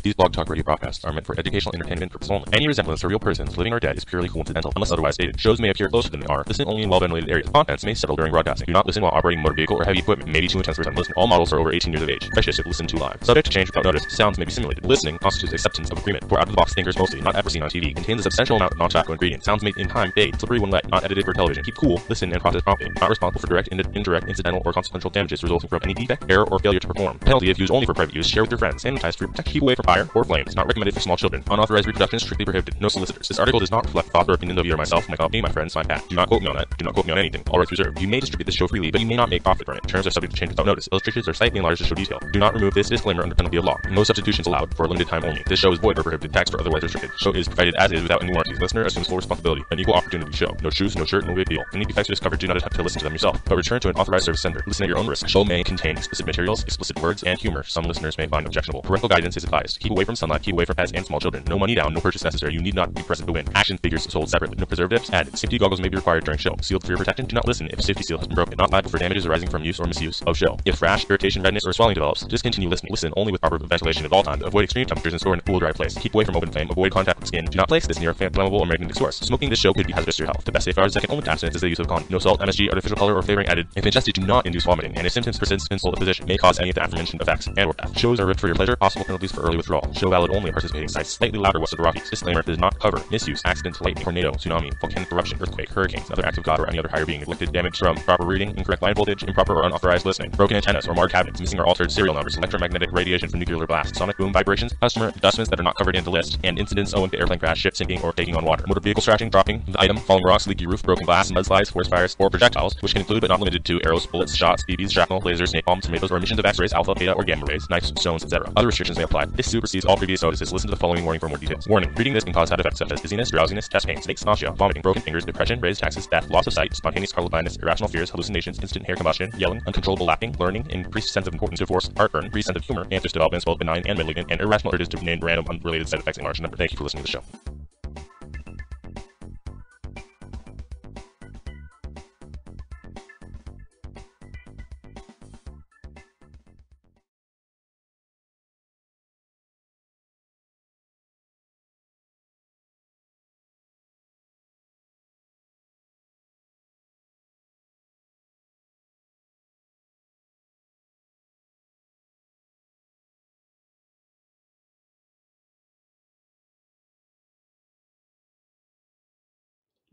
These blog talk radio broadcasts are meant for educational entertainment purposes only. Any resemblance to real persons, living or dead, is purely coincidental, unless otherwise stated. Shows may appear closer than they are. Listen only in well-ventilated areas. Contents may settle during broadcasting. Do not listen while operating a motor vehicle or heavy equipment. It may be too intense for some listening. All models are over 18 years of age. Precious if listened to live. Subject to change without notice. Sounds may be simulated. Listening constitutes acceptance of agreement. For out-of-the-box thinkers mostly, not ever seen on TV. Contains a substantial amount of non-tobacco ingredients. Sounds made in time, fade, slippery when wet, not edited for television. Keep cool, listen, and process promptly. Not responsible for direct, indirect, incidental, or consequential damages resulting from any defect, error, or failure to perform. Penalty if used only for private use. Share with your friends. Sanitize to protect. Keep away from fire or flames. Not recommended for small children. Unauthorized reproduction is strictly prohibited. No solicitors. This article does not reflect thought or opinions of either myself, my company, my friends, my path. Do not quote me on that. Do not quote me on anything. All rights reserved. You may distribute this show freely, but you may not make profit from it. Terms are subject to change without notice. Illustrations are slightly enlarged to show detail. Do not remove this disclaimer under penalty of law. No substitutions allowed for a limited time only. This show is void or prohibited, taxed or otherwise restricted. Show is provided as is without any warranties. Listener assumes full responsibility. An equal opportunity show. No shoes, no shirt, no big deal. Any defects are discovered, do not attempt to listen to them yourself, but return to an authorized service center. Listen at your own risk. Show may contain explicit materials, explicit words, and humor some listeners may find objectionable. Parental guidance is advised. Keep away from sunlight, keep away from pets and small children. No money down, no purchase necessary. You need not be present to win. Action figures sold separately. No preservatives added. Safety goggles may be required during show. Sealed for your protection. Do not listen if safety seal has been broken. Not liable for damages arising from use or misuse of show. If rash, irritation, redness, or swelling develops, discontinue listening. Listen only with proper ventilation at all times. Avoid extreme temperatures and store in a cool, dry place. Keep away from open flame. Avoid contact with skin. Do not place this near a flammable or magnetic source. Smoking this show could be hazardous to your health. The best safeguards that can only abstinence is the use of condom. No salt, MSG, artificial color, or flavoring added. If ingested, do not induce vomiting, and if symptoms persist, consult a physician. May cause any of the aforementioned effects and/or death. Shows are ripped for your pleasure. Possible penalties for early withdrawal. Show valid only at participating sites slightly louder west of the Rockies. Disclaimer: does not cover misuse, accident, lightning, tornado, tsunami, volcanic eruption, earthquake, hurricanes, other acts of God, or any other higher being neglected, damage from improper reading, incorrect line voltage, improper or unauthorized listening, broken antennas or marred cabinets, missing or altered serial numbers, electromagnetic radiation from nuclear blast, sonic boom vibrations, customer endorsements that are not covered in the list, and incidents owing to airplane crash, ship sinking, or taking on water. Motor vehicle scratching, dropping the item, falling rocks, leaky roof, broken glass, mudslides, forest fires, or projectiles, which can include but not limited to arrows, bullets, shots, BBs, shrapnel, lasers, napalm, tomatoes, or emissions of X-rays, alpha, beta, or gamma rays, knives, stones, etc. Other restrictions may apply. This supersedes all previous notices. Listen to the following warning for more details. Warning: reading this can cause side effects such as dizziness, drowsiness, chest pain, snakes, nausea, vomiting, broken fingers, depression, raised taxes, death, loss of sight, spontaneous cardiac blindness, irrational fears, hallucinations, instant hair combustion, yelling, uncontrollable laughing, learning, increased sense of importance to force, heartburn, increased sense of humor, anxious developments, both benign and malignant, and irrational urges to name random unrelated side effects in large number. Thank you for listening to the show.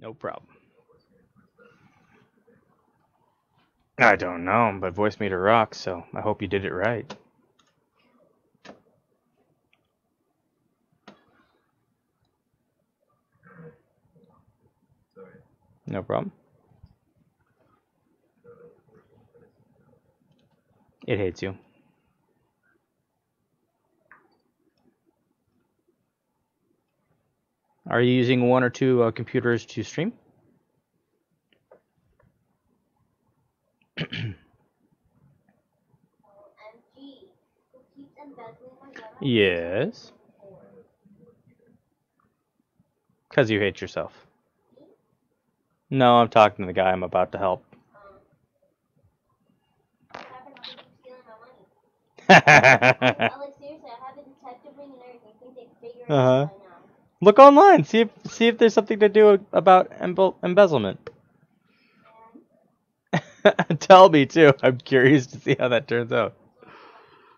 No problem. I don't know, but voice meter rocks, so I hope you did it right. No problem. It hates you. Are you using one or two computers to stream? Yes. Because you hate yourself. No, I'm talking to the guy I'm about to help. Uh-huh. Look online. See if there's something to do about embezzlement. Tell me too. I'm curious to see how that turns out.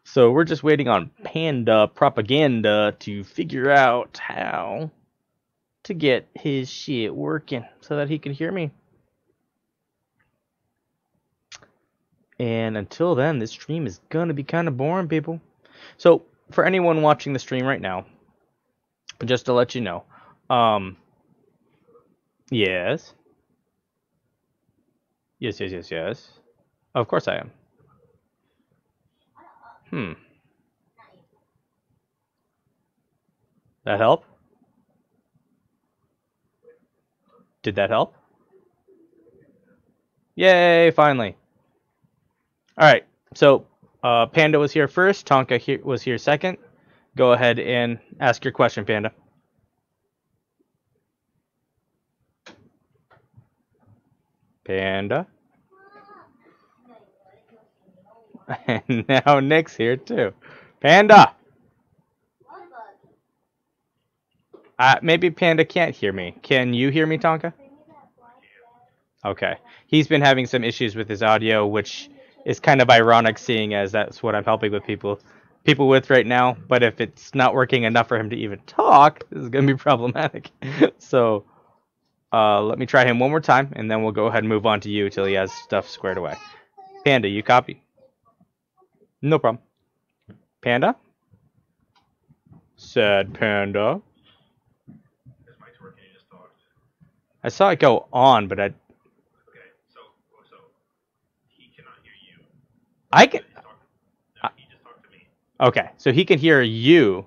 So we're just waiting on Panda Propaganda to figure out how to get his shit working so that he can hear me. And until then, this stream is gonna be kind of boring, people. So for anyone watching the stream right now, just to let you know, yes. Yes. Of course I am. That help? Did that help? Yay, finally. Alright, so Panda was here first, Tonka was here second. Go ahead and ask your question, Panda. Panda. And now Nick's here too. Panda! Maybe Panda can't hear me. Can you hear me, Tonka? Okay. He's been having some issues with his audio, which is kind of ironic seeing as that's what I'm helping with people with right now. But if it's not working enough for him to even talk, this is going to be problematic. So let me try him one more time, and then we'll go ahead and move on to you till he has stuff squared away. Panda, you copy? No problem. Panda? Said Panda. I saw it go on, but I can. He just talked to me. Okay, so he can hear you.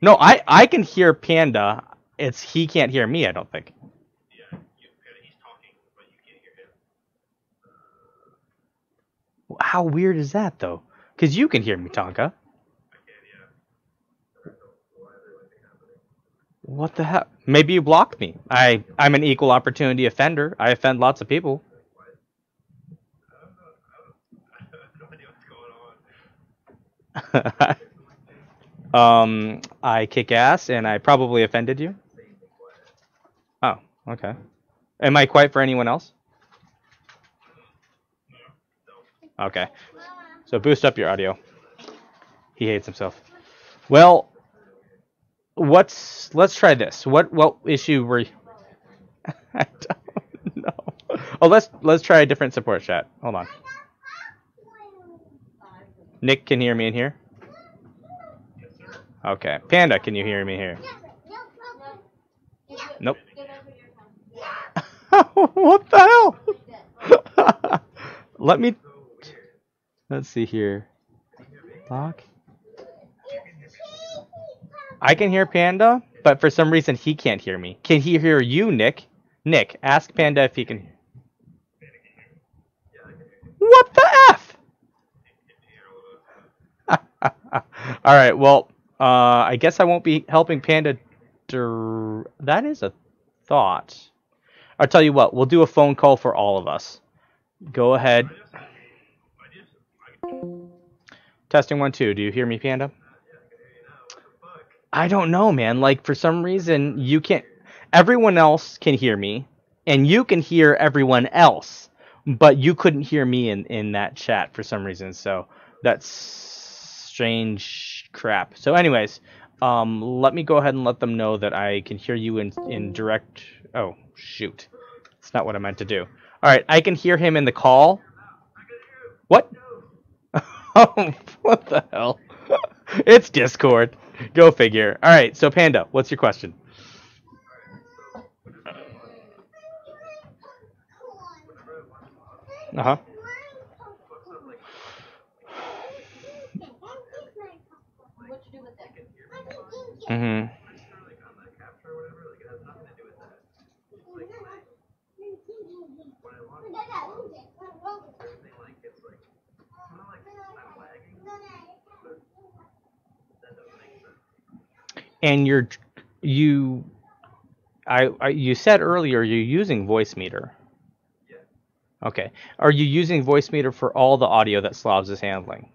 No, I can hear Panda. It's he can't hear me. I don't think. Yeah, he's talking, but you can't hear him. How weird is that though? Because you can hear me, Tonka. I can, yeah. What the hell? Maybe you blocked me. I'm an equal opportunity offender. I offend lots of people. I kick ass, and I probably offended you. Oh, okay. Am I quiet for anyone else? Okay. So boost up your audio. He hates himself. Well, let's try this. What issue were you? I don't know. Oh, let's try a different support chat. Hold on. Nick can hear me in here. Okay. Panda, can you hear me here? Nope. What the hell? Let's see here. Lock. I can hear Panda, but for some reason he can't hear me. Can he hear you, Nick? Nick, ask Panda if he can. What the F? All right, well, I guess I won't be helping Panda. That is a thought. I'll tell you what, we'll do a phone call for all of us. Go ahead. Testing 1 2. Do you hear me, Panda? I don't know, man. Like, for some reason, you can't. Everyone else can hear me, and you can hear everyone else, but you couldn't hear me in that chat for some reason. So that's strange crap. So, anyways, let me go ahead and let them know that I can hear you in direct. Oh, shoot. That's not what I meant to do. All right, I can hear him in the call. What? Oh, what the hell? It's Discord. Go figure. All right, so Panda, what's your question? Uh-huh. Mm-hmm. And you said earlier you're using voice meter. Yeah. Okay. Are you using voice meter for all the audio that SLobs is handling?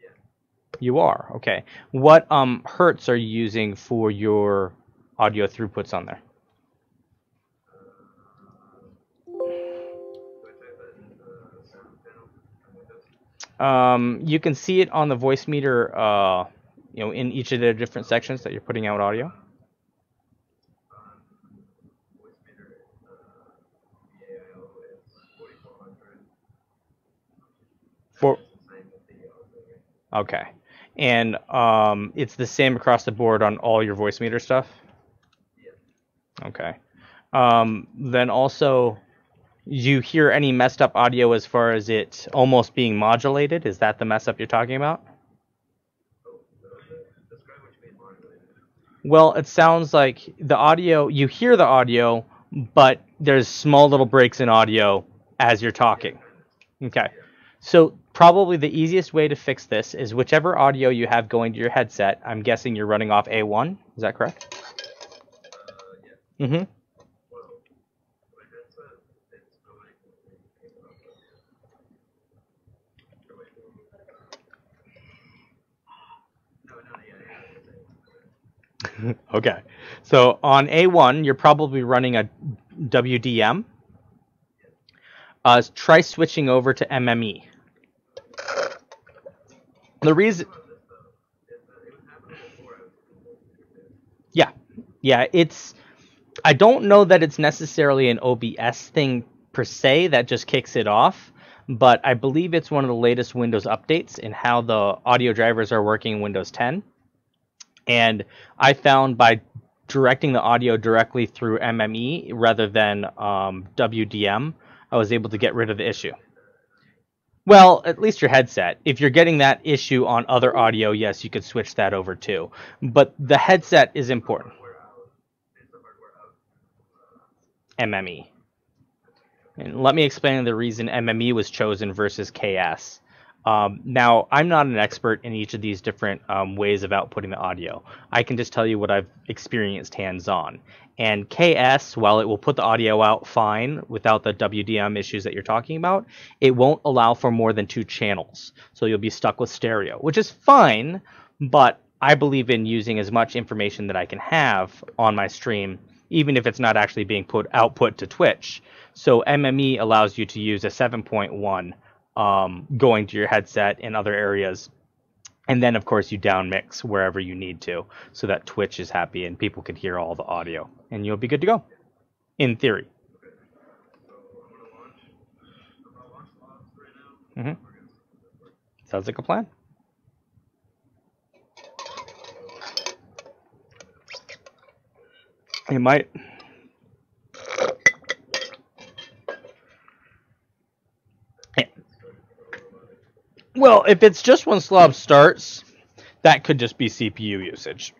Yeah. You are. Okay. What hertz are you using for your audio throughputs on there? You can see it on the voice meter, in each of the different sections that you're putting out audio. Okay. And it's the same across the board on all your voice meter stuff? Okay. Then also, you hear any messed up audio as far as it almost being modulated? Is that the mess up you're talking about? Well, it sounds like the audio, you hear the audio, but there's small little breaks in audio as you're talking. Okay. So probably the easiest way to fix this is whichever audio you have going to your headset. I'm guessing you're running off A1. Is that correct? Mm-hmm. Okay. So on A1, you're probably running a WDM. Try switching over to MME. The reason... Yeah, it's... I don't know that it's necessarily an OBS thing per se that just kicks it off, but I believe it's one of the latest Windows updates in how the audio drivers are working in Windows 10. And I found by directing the audio directly through MME rather than WDM, I was able to get rid of the issue. Well, at least your headset. If you're getting that issue on other audio, yes, you could switch that over too. But the headset is important. MME. And let me explain the reason MME was chosen versus KS. Now, I'm not an expert in each of these different ways of outputting the audio. I can just tell you what I've experienced hands-on. And KS, while it will put the audio out fine without the WDM issues that you're talking about, it won't allow for more than 2 channels. So you'll be stuck with stereo, which is fine, but I believe in using as much information that I can have on my stream, even if it's not actually being output to Twitch. So MME allows you to use a 7.1 going to your headset in other areas. And then, of course, you down mix wherever you need to so that Twitch is happy and people can hear all the audio. And you'll be good to go, in theory. Sounds like a plan. It might... Well, if it's just when SLobs starts, that could just be CPU usage.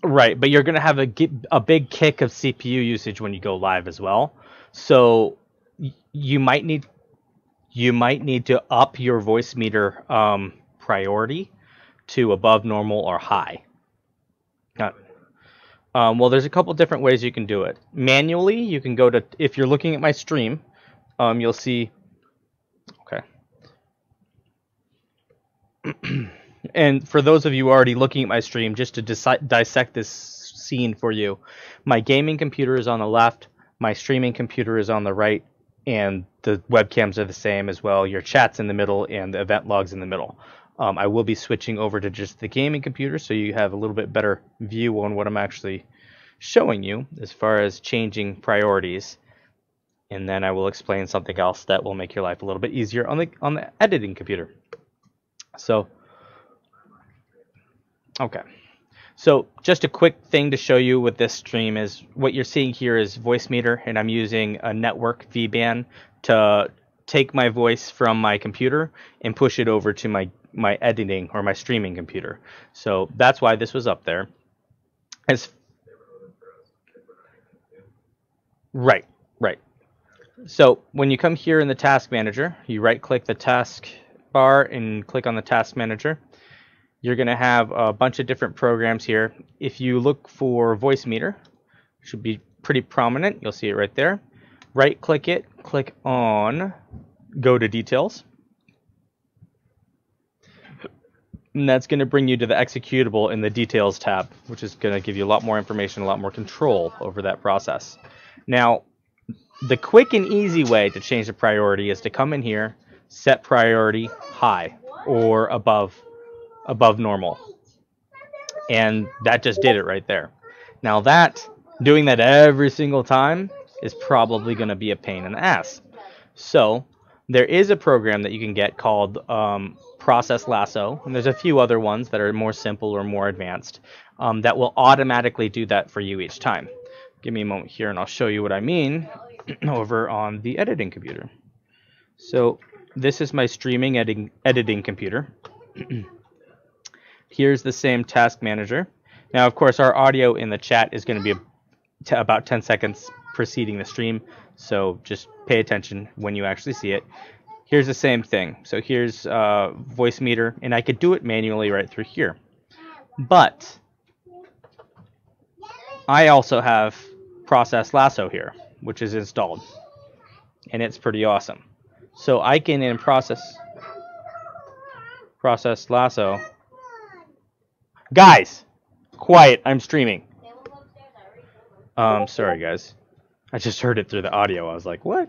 Right, but you're going to have a big kick of CPU usage when you go live as well. So you might need to up your voice meter priority to above normal or high. Well, there's a couple different ways you can do it. Manually, you can go to, if you're looking at my stream, you'll see, okay. And for those of you already looking at my stream, just to dissect this scene for you, my gaming computer is on the left, my streaming computer is on the right, and the webcams are the same as well. Your chat's in the middle, and the event log's in the middle. I will be switching over to just the gaming computer, so you have a little bit better view on what I'm actually showing you as far as changing priorities. And then I will explain something else that will make your life a little bit easier on the editing computer. So, okay. So just a quick thing to show you with this stream is what you're seeing here is voice meter, and I'm using a network VBAN to take my voice from my computer and push it over to my editing or my streaming computer. So that's why this was up there. Right. So when you come here in the task manager, you right click the task bar and click on the task manager. You're going to have a bunch of different programs here. If you look for voice meter, it should be pretty prominent. You'll see it right there. Right click it, click on go to details. And that's going to bring you to the executable in the details tab, which is going to give you a lot more information, a lot more control over that process. Now, the quick and easy way to change the priority is to come in here, set priority high or above normal. And that just did it right there. Now doing that every single time is probably going to be a pain in the ass. So there is a program that you can get called Process Lasso, and there's a few other ones that are more simple or more advanced that will automatically do that for you each time. Give me a moment here and I'll show you what I mean over on the editing computer. So this is my streaming editing computer. Here's the same task manager. Now, of course, our audio in the chat is going to be about 10 seconds preceding the stream, so just pay attention when you actually see it. Here's the same thing. So here's voice meter, and I could do it manually right through here. But I also have Process Lasso here, which is installed, and it's pretty awesome. So I can in Process Lasso Guys, quiet. I'm streaming. Sorry, guys. I just heard it through the audio. I was like, what?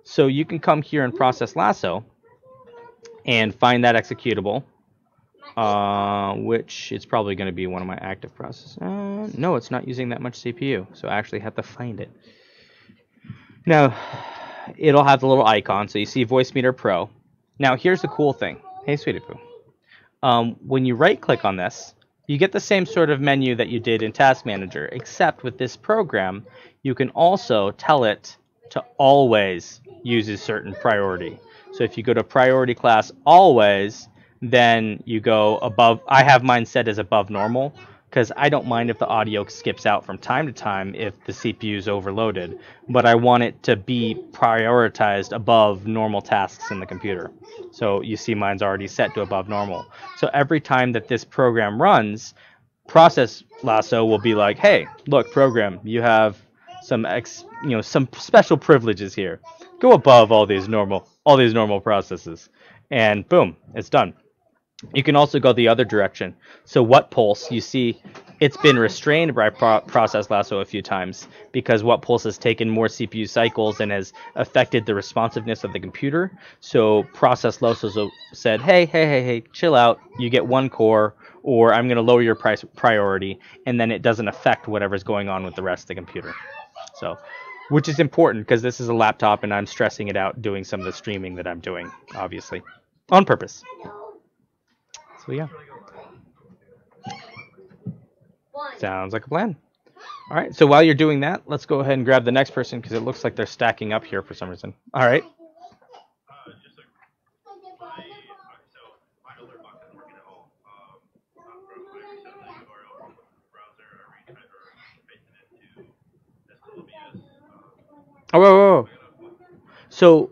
So you can come here and process lasso and find that executable, which it's probably going to be one of my active processes. No, it's not using that much CPU, so I actually have to find it. Now, it'll have the little icon, so you see Voice Meter Pro. Now, here's the cool thing. Hey, Sweetie Poo. When you right-click on this, you get the same sort of menu that you did in Task Manager, except with this program, you can also tell it to always use a certain priority. So if you go to priority class always, then you go above. I have mine set as above normal because I don't mind if the audio skips out from time to time if the CPU is overloaded, but I want it to be prioritized above normal tasks in the computer. So you see mine's already set to above normal. So every time that this program runs, Process Lasso will be like, hey, look, program, you have some some special privileges here. Go above all these normal processes. And boom, it's done. You can also go the other direction. So what pulse, you see it's been restrained by Process Lasso a few times because what pulse has taken more CPU cycles and has affected the responsiveness of the computer. So Process Lasso said, hey, chill out. You get one core, or I'm going to lower your priority, and then it doesn't affect whatever's going on with the rest of the computer. So, which is important because this is a laptop and I'm stressing it out doing some of the streaming that I'm doing, obviously, on purpose. So yeah. Sounds like a plan. All right, so while you're doing that, let's go ahead and grab the next person because it looks like they're stacking up here for some reason. All right. Oh, whoa. So,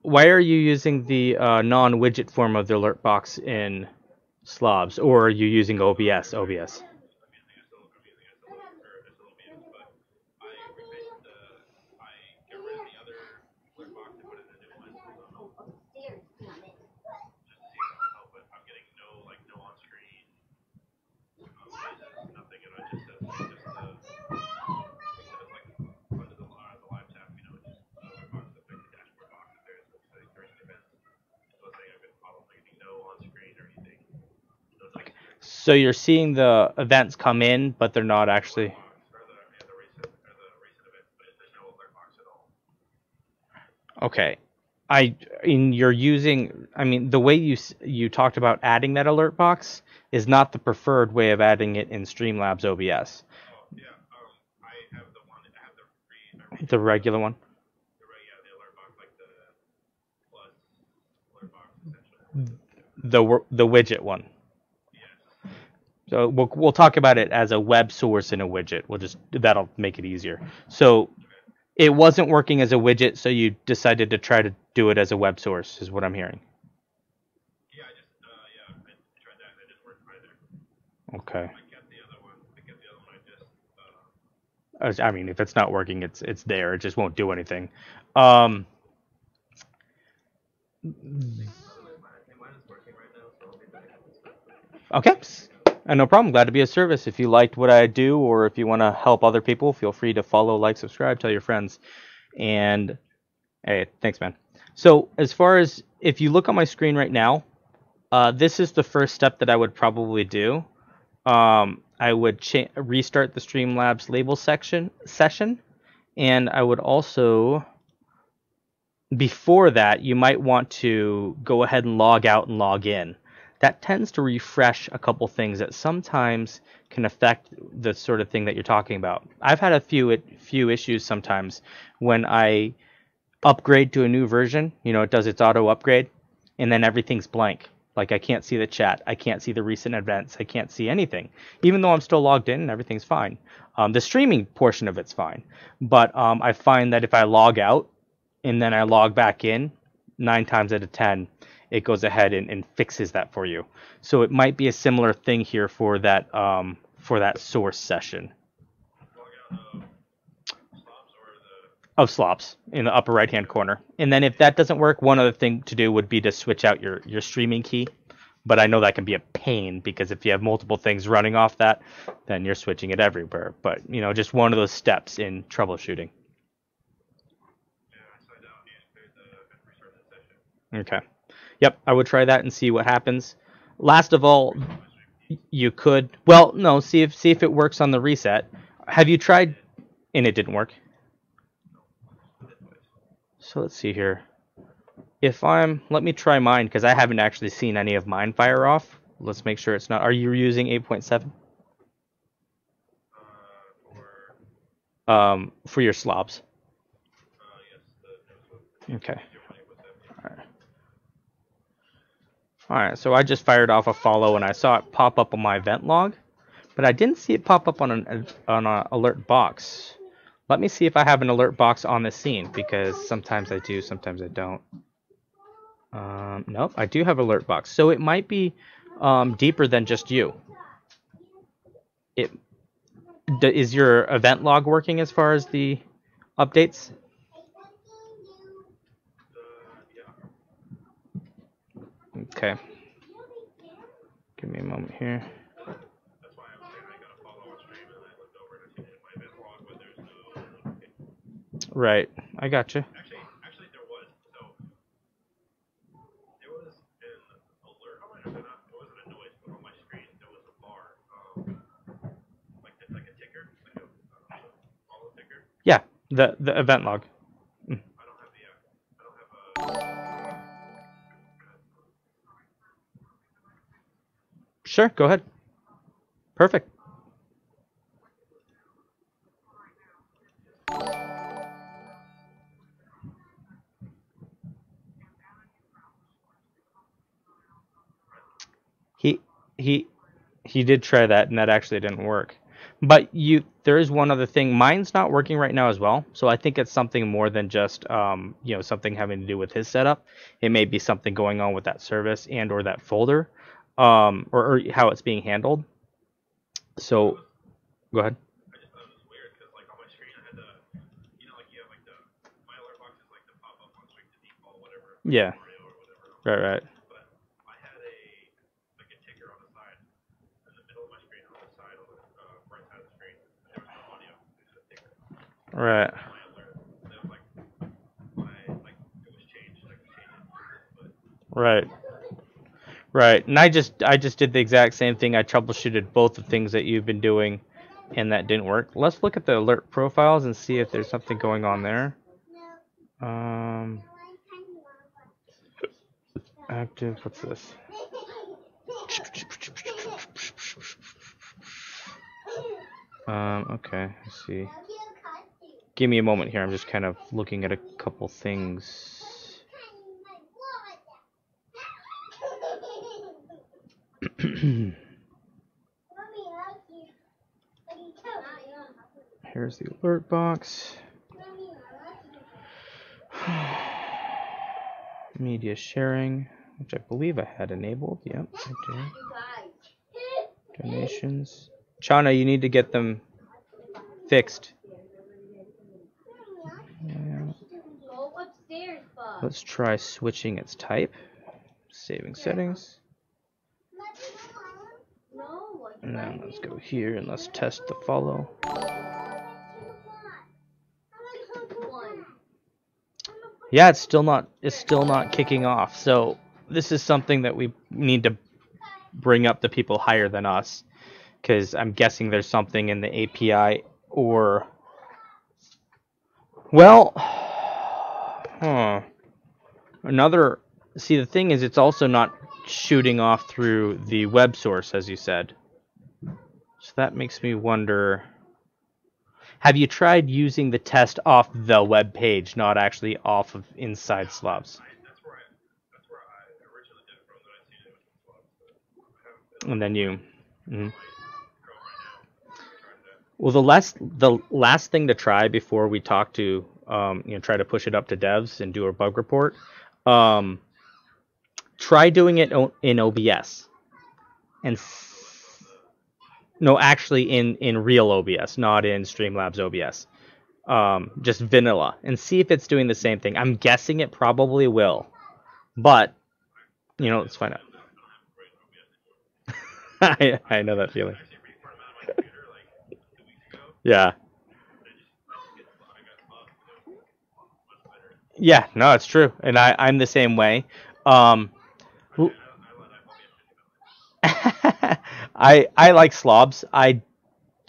why are you using the non-widget form of the alert box in SLobs, or are you using OBS? So you're seeing the events come in, but they're not actually. Okay. You're using. I mean, the way you talked about adding that alert box is not the preferred way of adding it in Streamlabs OBS. Yeah, I have the one. I have the free. The regular one. The alert box, like the plus alert box, essentially. The widget one. So we'll talk about it as a web source in a widget. That'll make it easier. So it wasn't working as a widget, so you decided to try to do it as a web source, is what I'm hearing. Yeah, I tried that. It didn't work either. Okay. I kept the other one. I mean, if it's not working, it's there. It just won't do anything. Okay. No problem. Glad to be of service. If you liked what I do, or if you want to help other people, feel free to follow, like, subscribe, tell your friends. And hey, thanks, man. So as far as if you look on my screen right now, this is the first step that I would probably do. I would restart the Streamlabs label session, and I would also, before that, you might want to go ahead and log out and log in. That tends to refresh a couple things that sometimes can affect the sort of thing that you're talking about. I've had a few issues sometimes when I upgrade to a new version. It does its auto upgrade, and then everything's blank. Like I can't see the chat, I can't see the recent events, I can't see anything, even though I'm still logged in and everything's fine. The streaming portion of it's fine, but I find that if I log out and then I log back in, 9 times out of 10, it goes ahead and fixes that for you. So it might be a similar thing here for that source session. Of SLobs in the upper right hand corner. And then if that doesn't work, one other thing to do would be to switch out your streaming key. But I know that can be a pain because if you have multiple things running off that, then you're switching it everywhere. But, you know, just one of those steps in troubleshooting. Okay. Yep, I would try that and see what happens. Last of all, you could, well, no, see if it works on the reset. Have you tried, and it didn't work? So let's see here. Let me try mine because I haven't actually seen any of mine fire off. Let's make sure it's not. Are you using 8.7? For your SLobs. Okay. All right. So I just fired off a follow and I saw it pop up on my event log, but I didn't see it pop up on an alert box. Let me see if I have an alert box on the scene because sometimes I do, sometimes I don't. Nope, I do have alert box. So it might be deeper than just you. Is your event log working as far as the updates? Okay. Give me a moment here. Right, I gotcha. Actually, there was. So there was an alert on my, not, it wasn't a noise, but on my screen there was a bar, like a ticker, like a follow ticker. Yeah, the event log. I don't have the. I don't have a. Sure, go ahead. Perfect. He did try that, and that actually didn't work. But there is one other thing. Mine's not working right now as well, so I think it's something more than just something having to do with his setup. It may be something going on with that service and or that folder, or how it's being handled. So, go ahead. I just thought it was weird because, like, on my screen I had the, you have like my alert box is like the pop up on screen to default, whatever. Yeah. Mario or whatever. Right. But I had a ticker on the side, in the middle of my screen, on the side, on the right side of the screen. There was no audio. It was a ticker. Right. My alert. It was like it was changed. Like changed. Right. Right. And I just did the exact same thing. I troubleshooted both the things that you've been doing, and that didn't work. Let's look at the alert profiles and see if there's something going on there. Active. What's this? Okay. Let's see. Give me a moment here. I'm just kind of looking at a couple things. Here's the alert box. Media sharing, which I believe I had enabled. Yep, I do. Donations. Chana, you need to get them fixed. Yeah. Let's try switching its type. Saving settings. And then let's go here and let's test the follow. Yeah, it's still not kicking off. So this is something that we need to bring up to people higher than us, because I'm guessing there's something in the API or, well, see, the thing is, it's also not shooting off through the web source, as you said. So that makes me wonder, have you tried using the test off the web page, not actually off of inside SLobs? That's where I originally did it from, that I seen it with SLobs. And then you. Mm-hmm. Well, the last thing to try before we talk to, try to push it up to devs and do a bug report, try doing it in OBS. No, actually in real OBS, not in Streamlabs OBS. Just vanilla, and see if it's doing the same thing. I'm guessing it probably will, but let's find out. I know that feeling. Yeah. Yeah, no, it's true. And I'm the same way. Um, I like slobs. I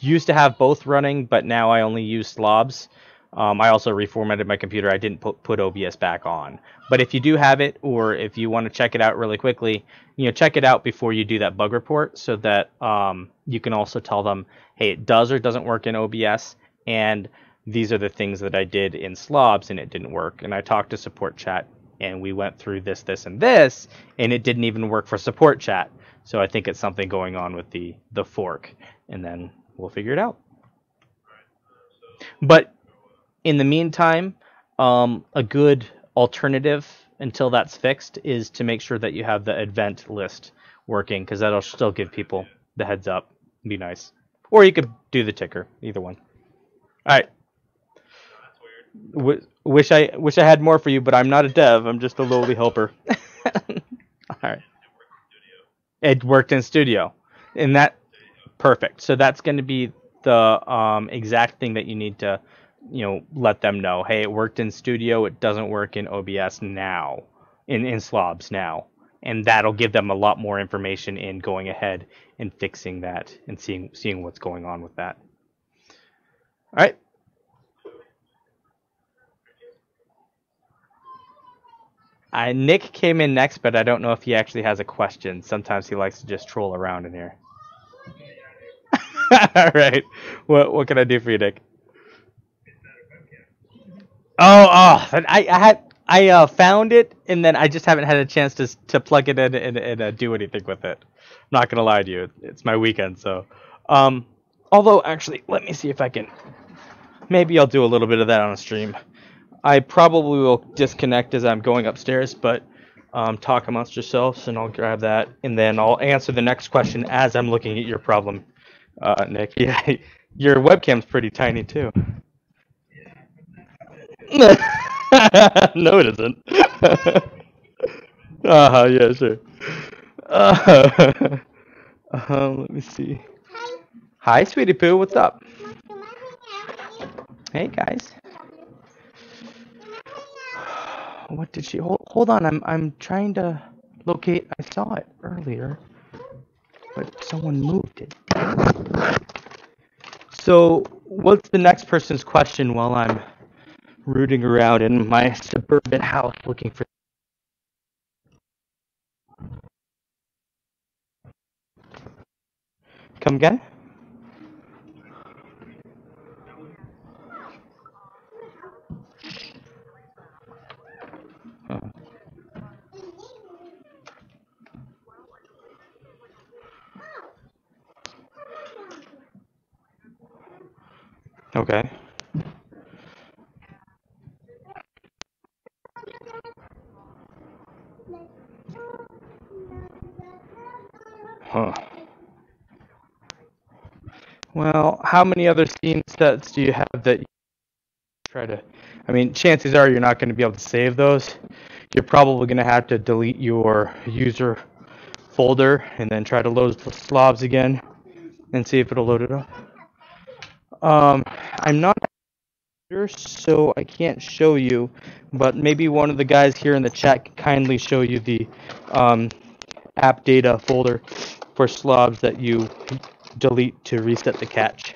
used to have both running, but now I only use slobs. I also reformatted my computer. I didn't put OBS back on. But if you do have it, or if you want to check it out really quickly, check it out before you do that bug report, so that you can also tell them, hey, it does or doesn't work in OBS, and these are the things that I did in slobs and it didn't work. And I talked to support chat, and we went through this, and this, and it didn't even work for support chat. So I think it's something going on with the fork, and then we'll figure it out. But in the meantime, a good alternative until that's fixed is to make sure that you have the event list working, because that'll still give people the heads up. Be nice. Or you could do the ticker, either one. All right. Wish I had more for you, but I'm not a dev. I'm just a lowly helper. All right. It worked in studio, and that perfect. So that's going to be the exact thing that you need to, let them know. Hey, it worked in studio. It doesn't work in OBS now, in slobs now, and that'll give them a lot more information in going ahead and fixing that and seeing what's going on with that. All right. Nick came in next, but I don't know if he actually has a question. Sometimes he likes to just troll around in here. All right. What can I do for you, Nick? I found it, and then I just haven't had a chance to plug it in and do anything with it. I'm not gonna lie to you, it's my weekend, so. Although actually, let me see if I can. Maybe I'll do a little bit of that on a stream. I probably will disconnect as I'm going upstairs, but talk amongst yourselves, and I'll grab that, and then I'll answer the next question as I'm looking at your problem, Nick. Yeah, your webcam's pretty tiny too. No, it isn't. Yeah, sure. Uh, let me see. Hi, sweetie poo. What's up? Hey, guys. What did she? Hold on. I'm trying to locate. I saw it earlier, but someone moved it. So, what's the next person's question while I'm rooting around in my suburban house looking for? Come again? Oh. Okay. Huh. Well, how many other scene sets do you have that you try to? I mean, chances are you're not going to be able to save those. You're probably going to have to delete your user folder and then try to load the slobs again and see if it'll load it up. I'm not sure, so I can't show you, but maybe one of the guys here in the chat can kindly show you the app data folder for slobs that you delete to reset the cache.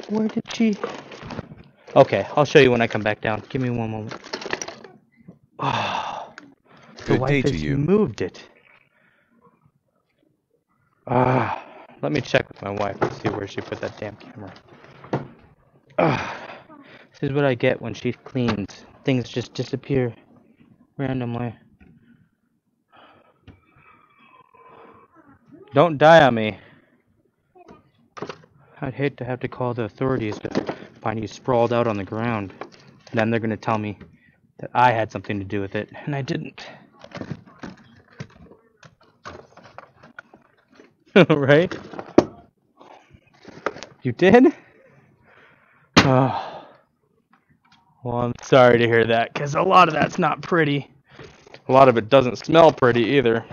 Where did she? Okay, I'll show you when I come back down. Give me one moment. Oh, the wife has moved it. Let me check with my wife and see where she put that damn camera. This is what I get when she cleans. Things just disappear randomly. Don't die on me. I'd hate to have to call the authorities to find you sprawled out on the ground. Then they're going to tell me that I had something to do with it, and I didn't. Right? You did? Oh. Well, I'm sorry to hear that, because a lot of that's not pretty. A lot of it doesn't smell pretty either.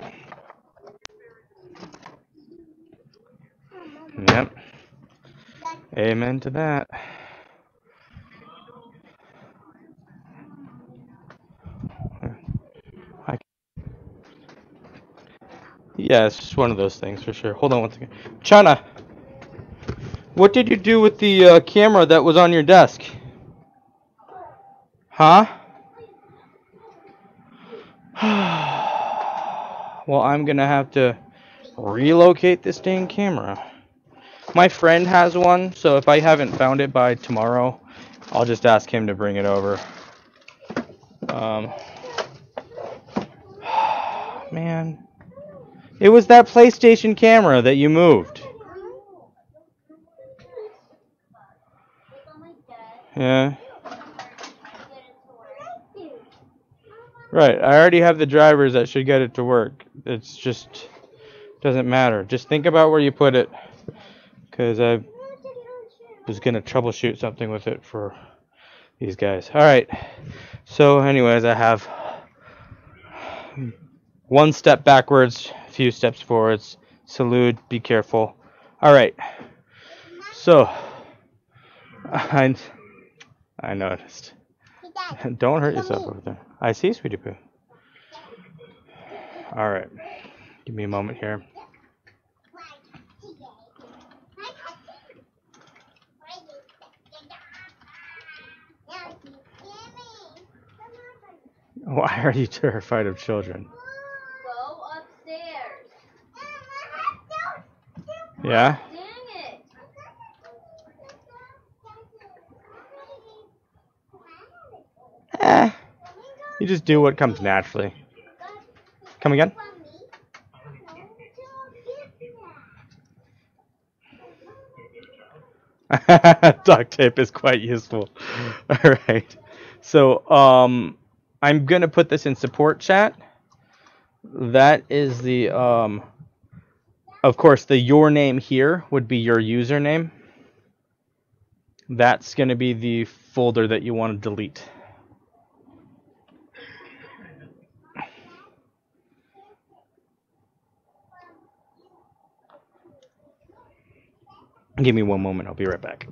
Yep. Amen to that. I, yeah, it's just one of those things for sure. Hold on one second. Chana, what did you do with the camera that was on your desk? Huh? Well, I'm gonna have to relocate this dang camera. My friend has one, so if I haven't found it by tomorrow, I'll just ask him to bring it over. Um, man, it was that PlayStation camera that you moved. Yeah. Right, I already have the drivers that should get it to work. It's just doesn't matter. Just think about where you put it, because I was gonna troubleshoot something with it for these guys. All right. So, anyways, I have one step backwards, a few steps forwards. Salute. Be careful. All right. So, I noticed. Don't hurt yourself over there. I see, sweetie poo. All right. Give me a moment here. Why are you terrified of children? Go upstairs. Yeah? Dang it. You just do what comes naturally. Come again? Duct tape is quite useful. All right. So, I'm gonna put this in support chat. That is the of course, the your name here would be your username. That's gonna be the folder that you want to delete. Give me one moment. I'll be right back.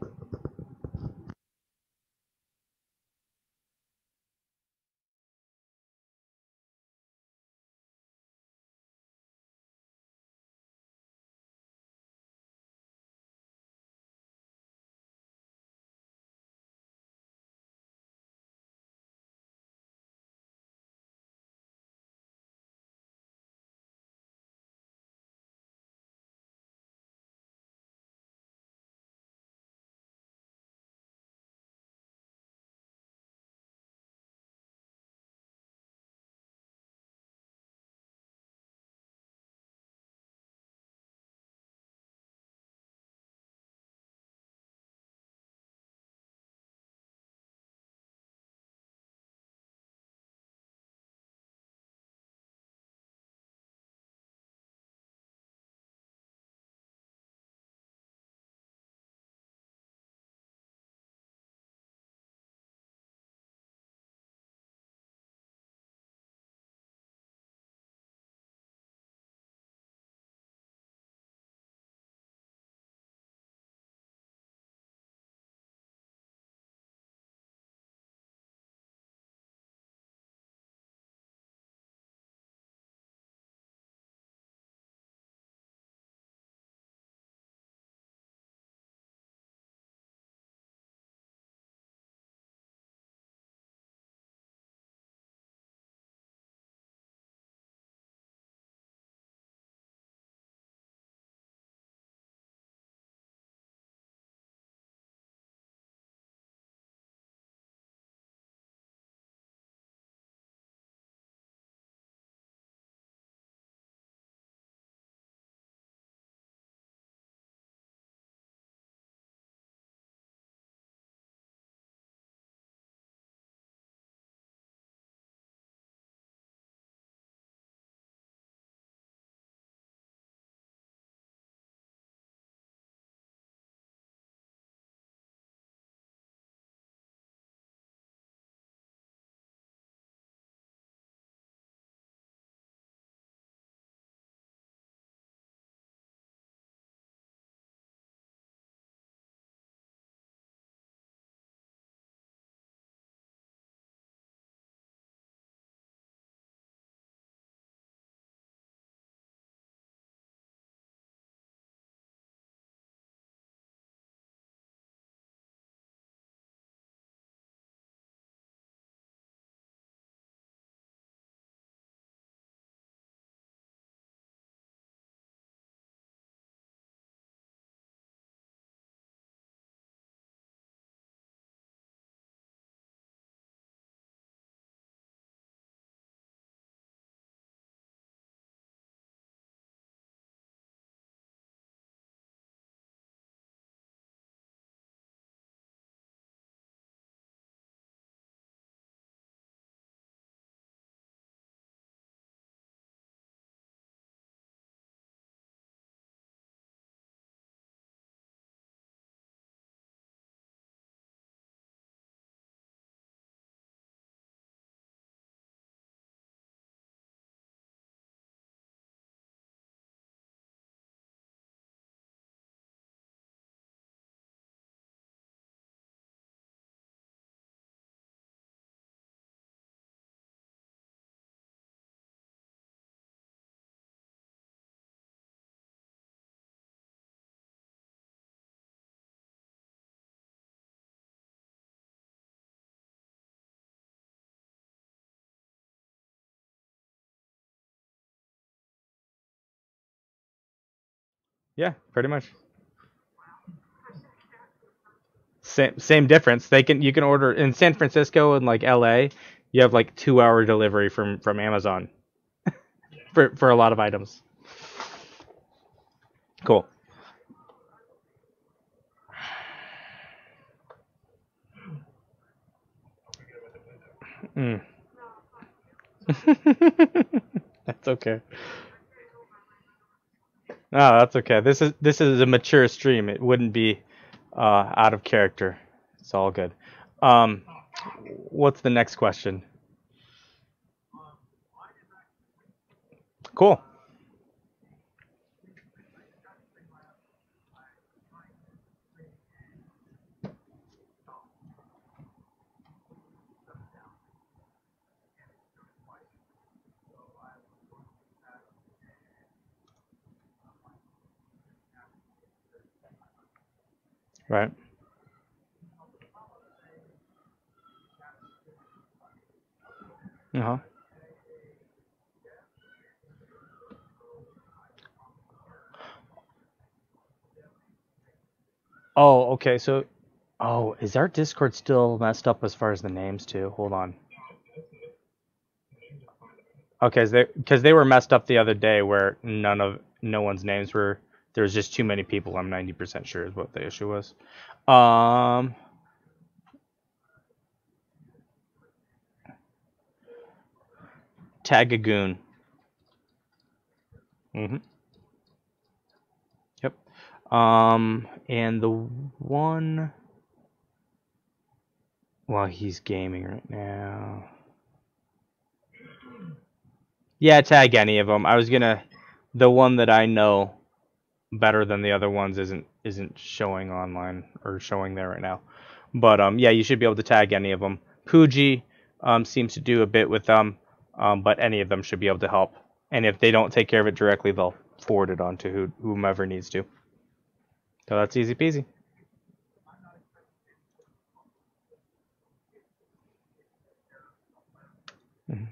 Yeah, pretty much. Same difference. You can order in San Francisco and like LA, you have like 2 hour delivery from Amazon for a lot of items. Cool. Mm. That's okay. No, that's okay. This is a mature stream. It wouldn't be out of character. It's all good. Um, what's the next question? Cool. Right. Uh-huh. Oh, okay. So, oh, is our Discord still messed up as far as the names too? Hold on. Okay, because they were messed up the other day where no one's names were. There was just too many people. I'm 90% sure is what the issue was. Um, Tagagoon. Mm-hmm. Yep. And the one. Well, he's gaming right now. Yeah, tag any of them. I was gonna. The one that I know better than the other ones isn't showing online or showing there right now. But yeah, you should be able to tag any of them. Pooji seems to do a bit with them, but any of them should be able to help. And if they don't take care of it directly, they'll forward it on to whomever needs to. So that's easy peasy. Mhm.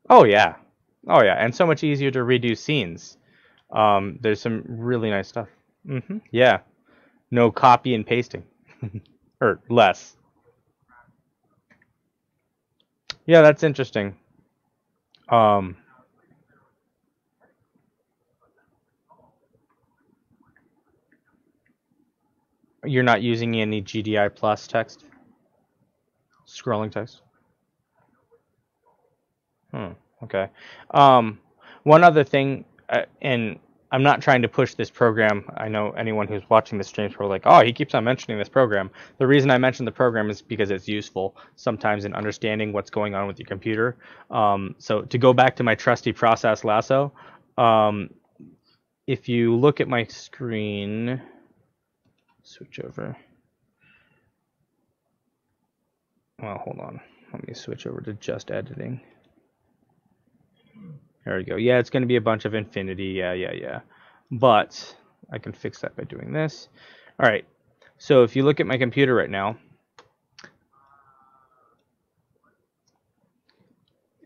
Oh yeah, oh yeah, and so much easier to redo scenes. There's some really nice stuff. Yeah, no copy and pasting, or less. Yeah, that's interesting. Um, you're not using any GDI plus text, scrolling text. Hmm. Okay. Um, one other thing, and I'm not trying to push this program. I know anyone who's watching the streams will like, oh, he keeps on mentioning this program. The reason I mention the program is because it's useful sometimes in understanding what's going on with your computer. So to go back to my trusty process lasso, um, if you look at my screen, switch over. Well, hold on. Let me switch over to just editing. There we go. Yeah, it's going to be a bunch of infinity. Yeah. But I can fix that by doing this. All right. So if you look at my computer right now,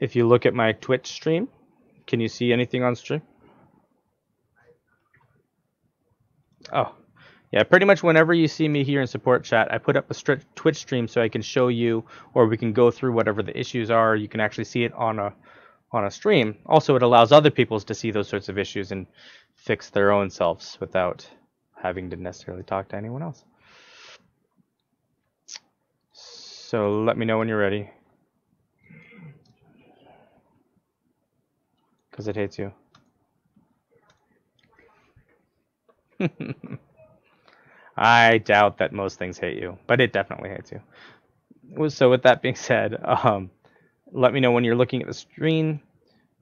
if you look at my Twitch stream, can you see anything on stream? Oh, yeah. Pretty much whenever you see me here in support chat, I put up a Twitch stream so I can show you, or we can go through whatever the issues are. You can actually see it on a stream. Also, it allows other people to see those sorts of issues and fix their own selves without having to necessarily talk to anyone else. So let me know when you're ready. Because it hates you. I doubt that most things hate you, but it definitely hates you. So with that being said, let me know when you're looking at the screen.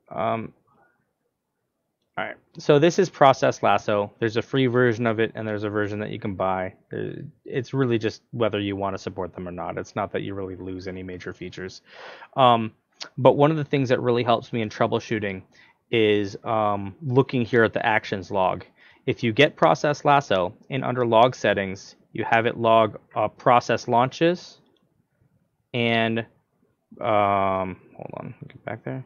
All right, so this is Process Lasso. There's a free version of it, and there's a version that you can buy. It's really just whether you want to support them or not. It's not that you really lose any major features. But one of the things that really helps me in troubleshooting is looking here at the actions log. If you get Process Lasso, and under log settings, you have it log process launches, and hold on, get back there.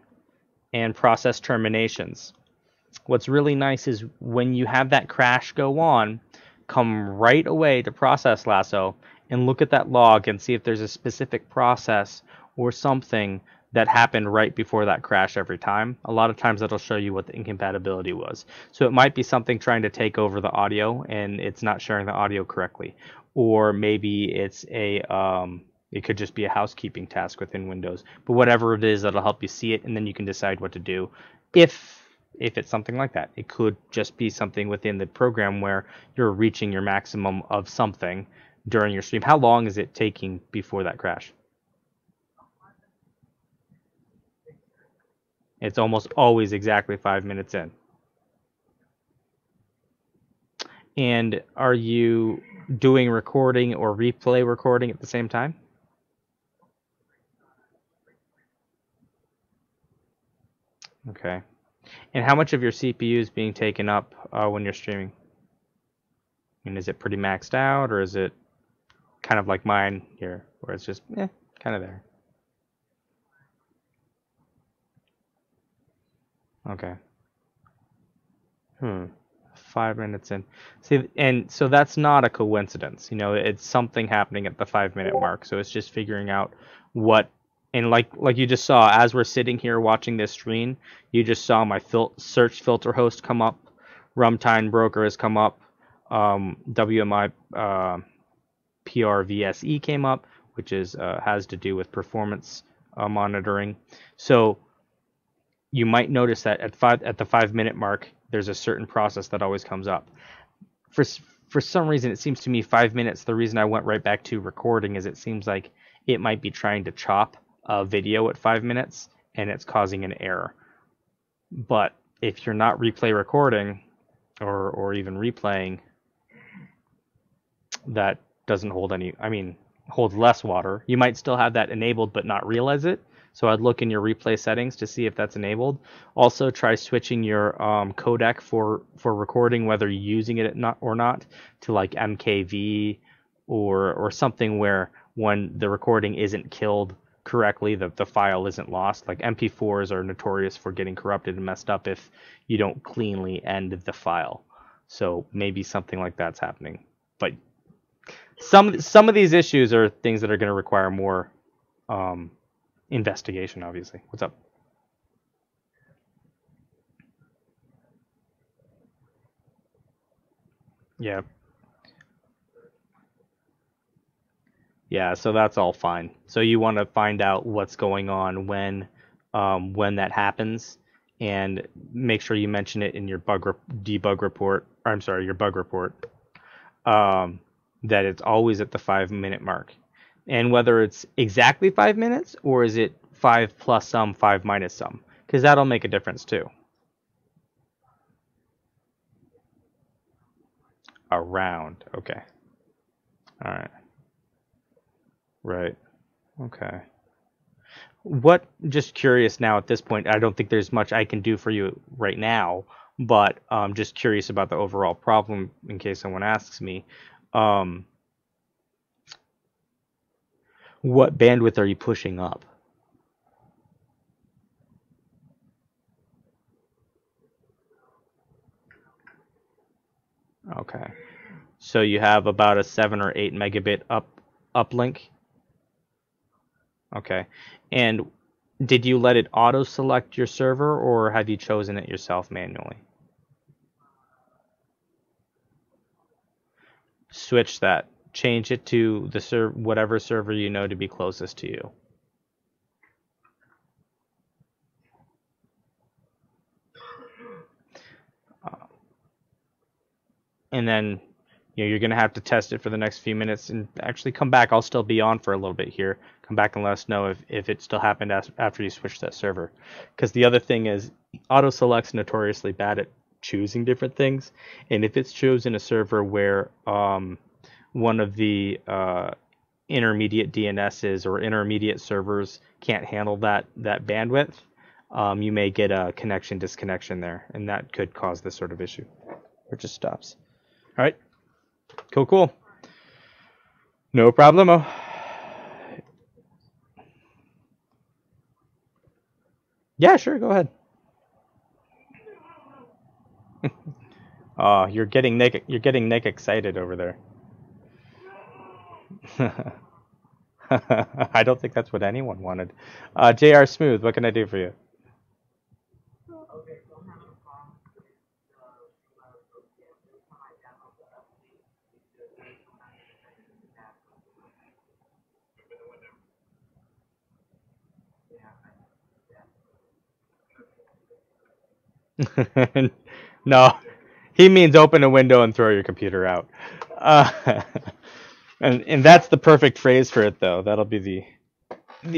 and process terminations. What's really nice is when you have that crash go on, come right away to Process Lasso and look at that log and see if there's a specific process or something that happened right before that crash every time. A lot of times that'll show you what the incompatibility was. So it might be something trying to take over the audio and it's not sharing the audio correctly. Or maybe it's it could just be a housekeeping task within Windows. But whatever it is, that'll help you see it, and then you can decide what to do. If it's something like that, it could just be something within the program where you're reaching your maximum of something during your stream. How long is it taking before that crash? It's almost always exactly 5 minutes in. And are you doing recording or replay recording at the same time? Okay. And how much of your CPU is being taken up when you're streaming? And is it pretty maxed out, or is it kind of like mine here, where it's just kind of there? Okay. 5 minutes in. See, and so that's not a coincidence. You know, it's something happening at the 5 minute mark. So it's just figuring out what, and like you just saw, as we're sitting here watching this stream, you just saw my search filter host come up, runtime broker has come up, WMI PRVSE came up, which is has to do with performance monitoring. So you might notice that at the 5 minute mark, there's a certain process that always comes up. For some reason, it seems to me 5 minutes. The reason I went right back to recording is it seems like it might be trying to chop a video at 5 minutes, and it's causing an error. But if you're not replay recording or even replaying, that doesn't hold any. I mean, holds less water. You might still have that enabled but not realize it. So I'd look in your replay settings to see if that's enabled. Also, try switching your codec for recording, whether you're using it or not, to like MKV or something where when the recording isn't killed correctly, the file isn't lost. Like MP4s are notorious for getting corrupted and messed up if you don't cleanly end the file. So maybe something like that's happening. But some of these issues are things that are going to require more investigation, obviously. What's up? Yeah. Yeah, so that's all fine. So you want to find out what's going on when that happens, and make sure you mention it in your debug report. Or I'm sorry, your bug report. That it's always at the 5 minute mark. And whether it's exactly 5 minutes or is it 5 plus some, 5 minus some, because that'll make a difference too. Around, okay. All right. Right. Okay. What, just curious now at this point, I don't think there's much I can do for you right now, but just curious about the overall problem in case someone asks me. What bandwidth are you pushing up? Okay. So you have about a 7 or 8 megabit uplink? Okay. And did you let it auto select your server, or have you chosen it yourself manually? Switch that. Change it to the whatever server you know to be closest to you. And then you're going to have to test it for the next few minutes and actually come back. I'll still be on for a little bit here. Come back and let us know if it still happened after you switched that server. Because the other thing is, auto select's notoriously bad at choosing different things. And if it's chosen a server where one of the intermediate DNSs or intermediate servers can't handle that bandwidth, you may get a connection disconnection there, and that could cause this sort of issue. Or just stops. All right. Cool. No problemo. Yeah, sure. Go ahead. Oh, you're getting Nick excited over there. I don't think that's what anyone wanted. JR Smooth, what can I do for you? No, he means open a window and throw your computer out. Uh, and that's the perfect phrase for it, though. That'll be the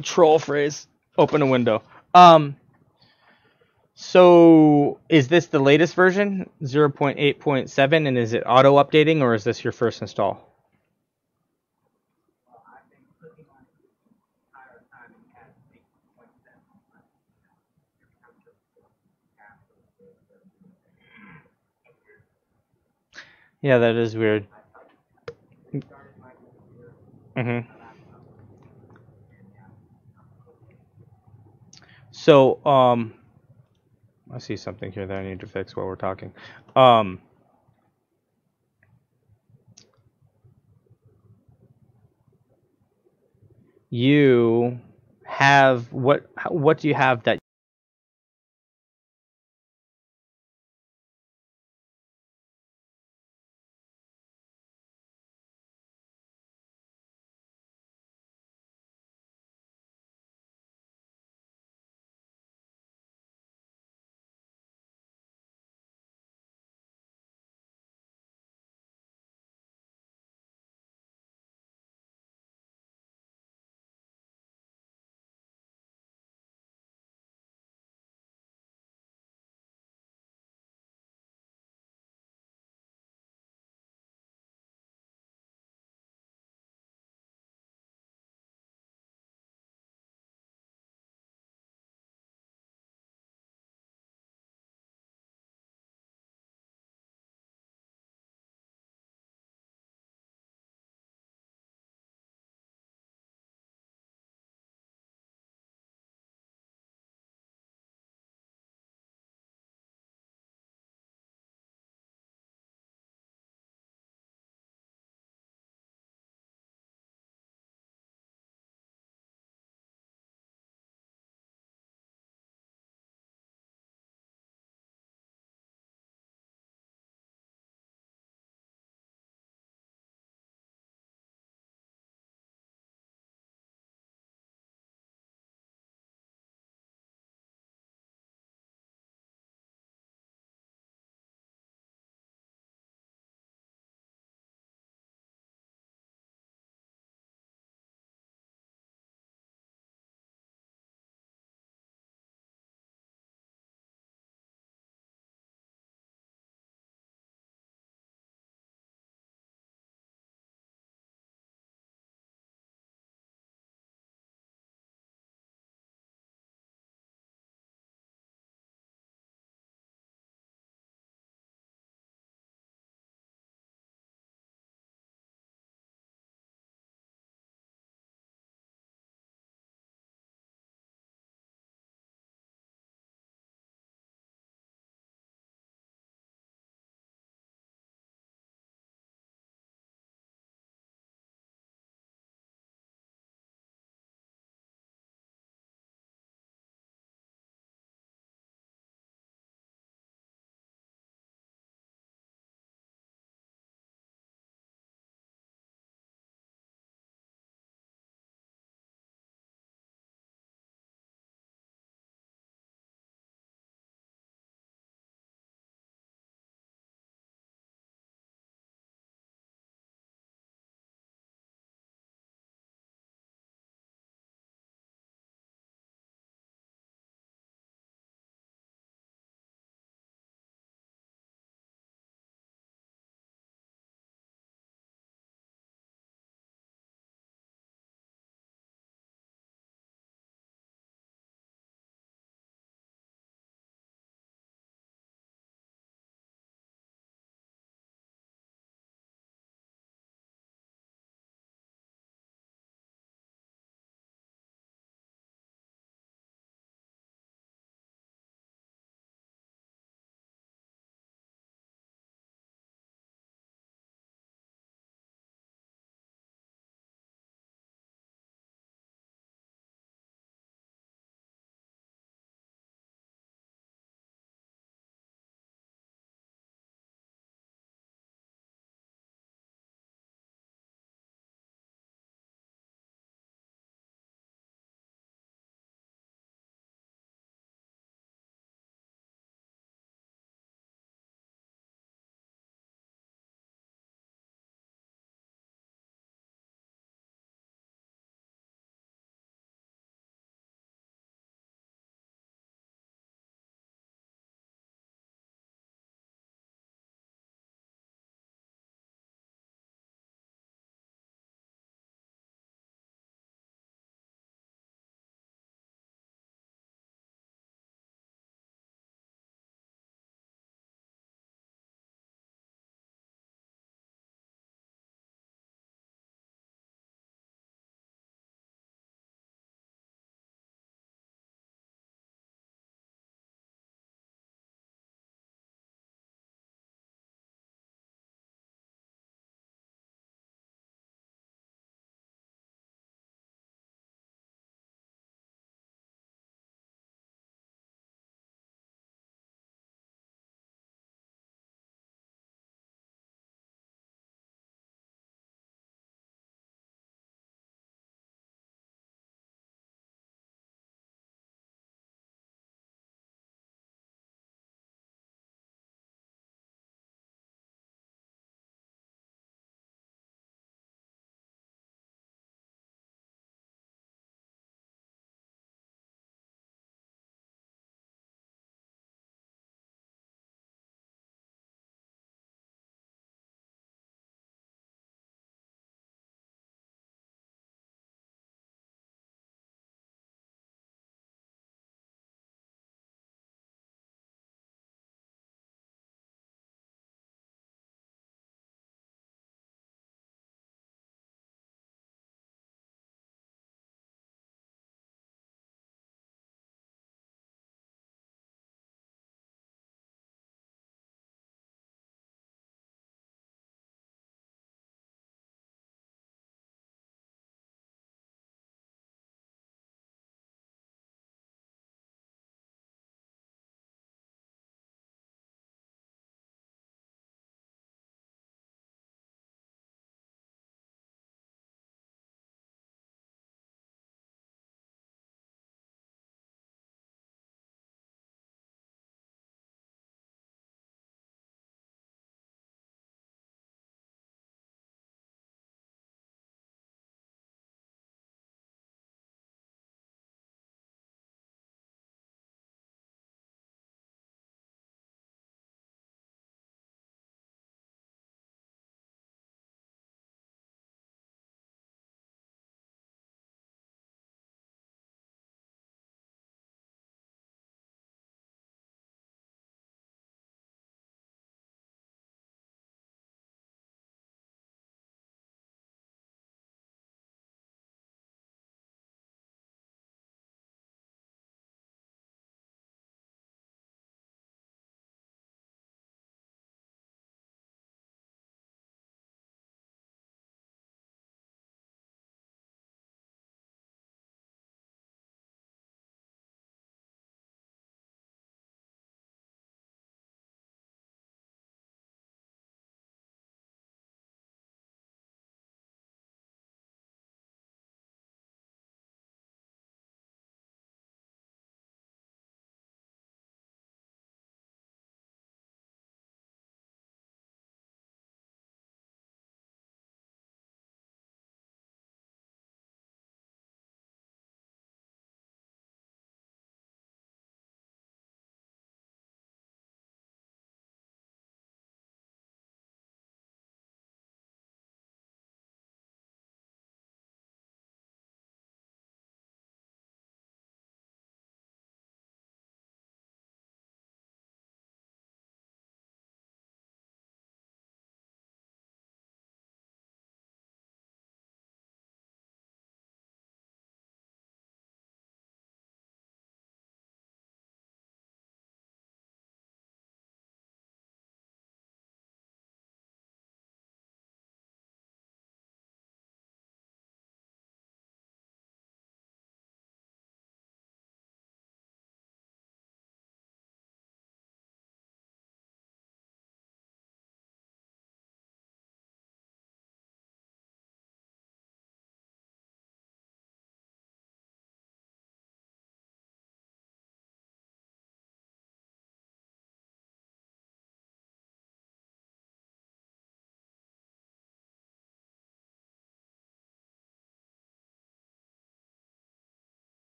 troll phrase. Open a window. So is this the latest version, 0.8.7, and is it auto updating, or is this your first install? Yeah, that is weird. hmm So, I see something here that I need to fix while we're talking. Um, you have what do you have that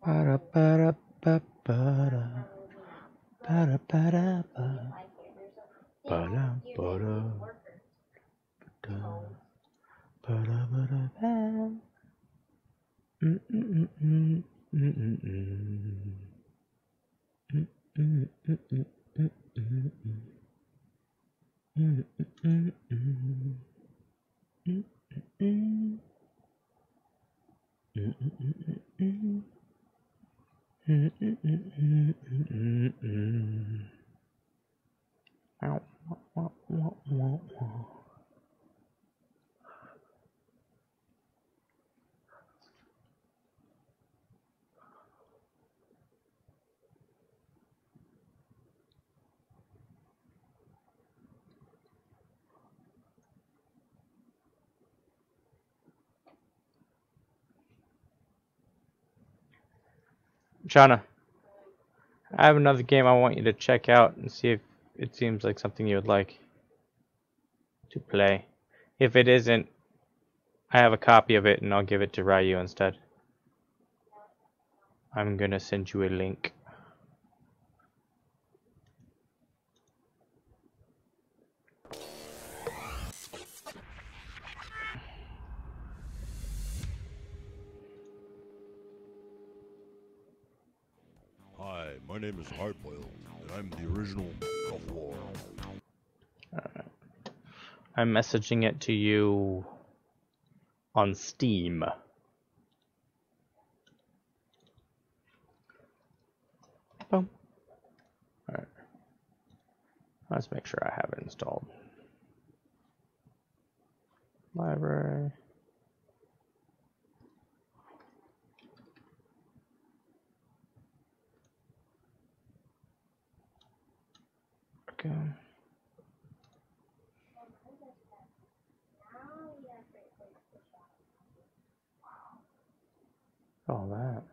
Ba-da, ba-da, ba-ba-da. Ba-da, ba-da, ba. Ba-da, ba-da. Ba-da. Ba-da, ba-da, ba. Mm-mm-mm-mm. Mm-mm-mm. Mm-mm-mm-mm. Mm-mm-mm. Mm-mm-mm-mm. Mm-mm-mm. Mm-mm-mm-mm. Mm-mm-mm-mm. Ow. Wah, wah, wah, wah. Shauna, I have another game I want you to check out and see if it seems like something you would like to play. If it isn't, I have a copy of it and I'll give it to Ryu instead. I'm gonna send you a link. Hi, my name is Hardboiled, and I'm the original God of War. I'm messaging it to you on Steam. Boom. Alright. Let's make sure I have it installed. Library. Okay. All that.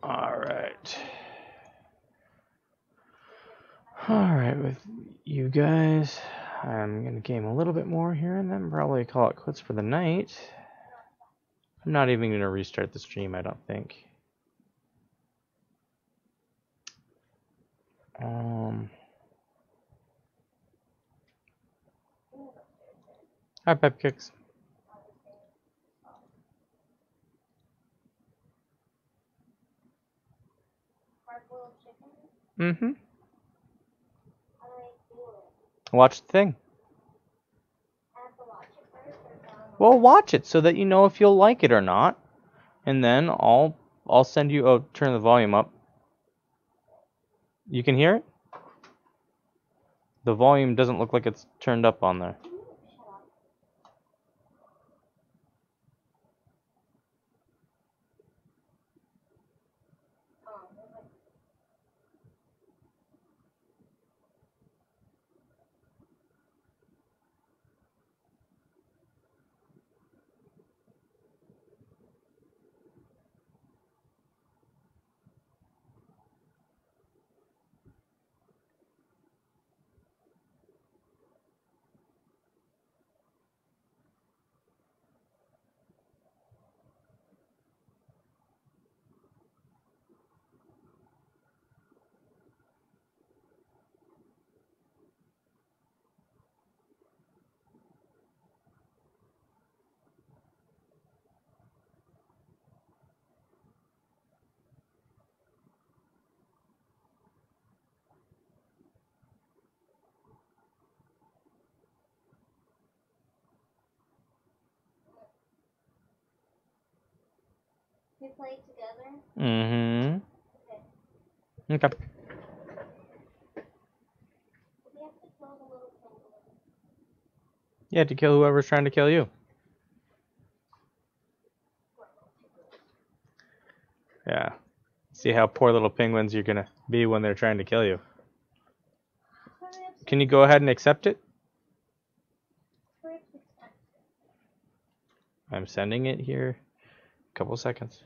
Alright. Alright, with you guys, I'm gonna game a little bit more here and then probably call it quits for the night. I'm not even gonna restart the stream, I don't think. Hi, Pepkicks. Mm-hmm. Watch the thing. Well, watch it so that you know if you'll like it or not, and then I'll send you. Oh, turn the volume up. You can hear it. The volume doesn't look like it's turned up on there. We play together? Mm-hmm. Okay. We have to kill the little penguin. Yeah, to kill whoever's trying to kill you. Yeah. See how poor little penguins you're gonna be when they're trying to kill you. Can you go ahead and accept it? I'm sending it here. Couple seconds.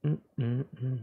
Mm-mm-mm.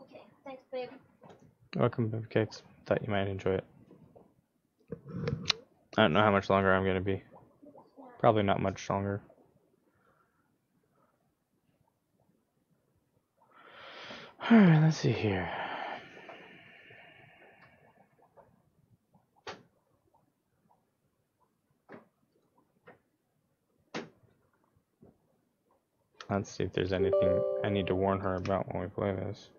Okay, thanks, babe. Welcome, Cupcakes. Thought you might enjoy it. I don't know how much longer I'm gonna be. Probably not much longer. Alright, let's see here. Let's see if there's anything I need to warn her about when we play this.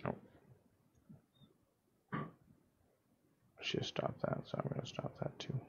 Oh. She stopped that, so I'm gonna stop that too.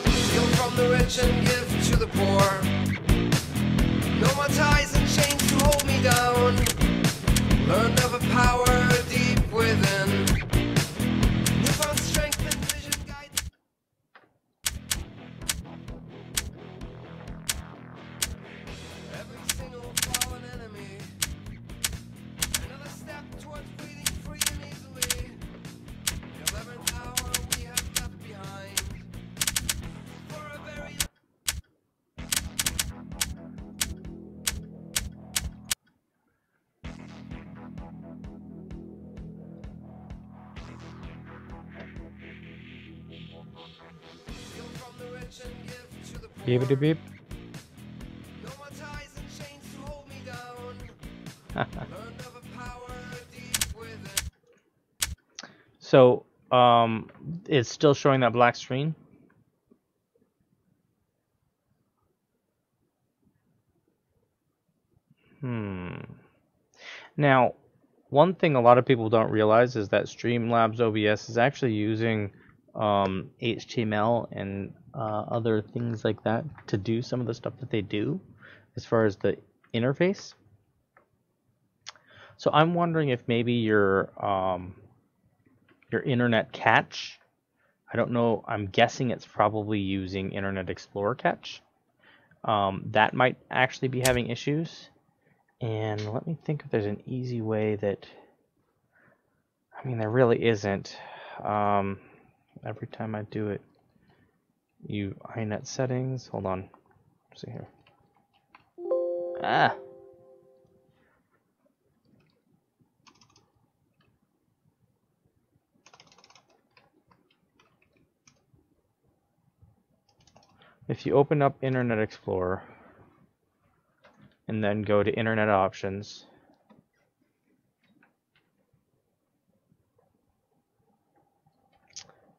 Steal from the rich and give to the poor. No more ties and chains to hold me down. Learned of a power deep within. Newfound strength and vision guide. Every single fallen enemy. Another step towards breathing free and easily. The 11th hour we have left behind. For a very steal from the rich and give to the poor. Beep beep. No more ties and chains to hold me down. Learned of a power deep within. So, it's still showing that black screen. Now, one thing a lot of people don't realize is that Streamlabs OBS is actually using HTML and other things like that to do some of the stuff that they do as far as the interface. So I'm wondering if maybe your internet catch, I don't know, I'm guessing it's probably using Internet Explorer catch. That might actually be having issues. And let me think if there's an easy way that, I mean, there really isn't. Every time I do it, you iNet settings, hold on, let's see here. Ah! If you open up Internet Explorer, and then go to Internet Options,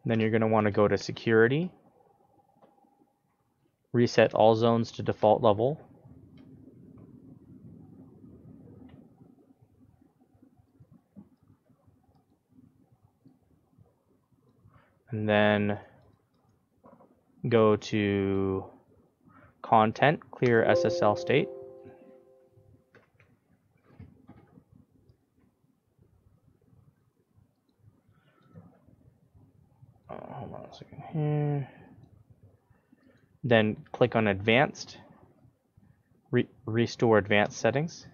then you're going to want to go to Security, reset all zones to default level, and then go to Content, Clear SSL State. Hold on a second here. Then click on Advanced, Restore Advanced Settings.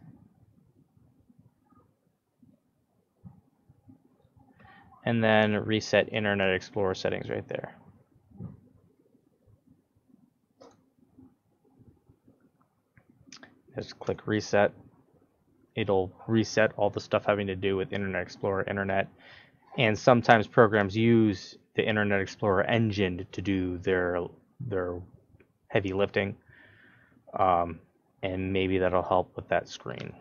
And then reset Internet Explorer settings right there. Just click Reset. It'll reset all the stuff having to do with Internet Explorer, Internet. And sometimes programs use the Internet Explorer engine to do their heavy lifting. And maybe that'll help with that screen.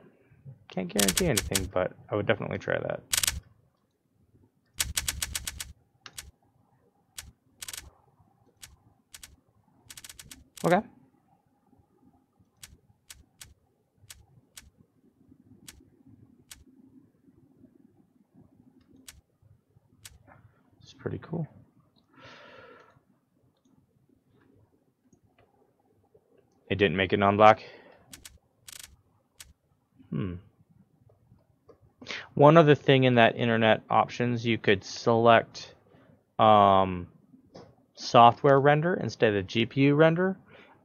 Can't guarantee anything, but I would definitely try that. Okay. It's pretty cool. It didn't make it non-block. One other thing in that internet options, you could select software render instead of GPU render.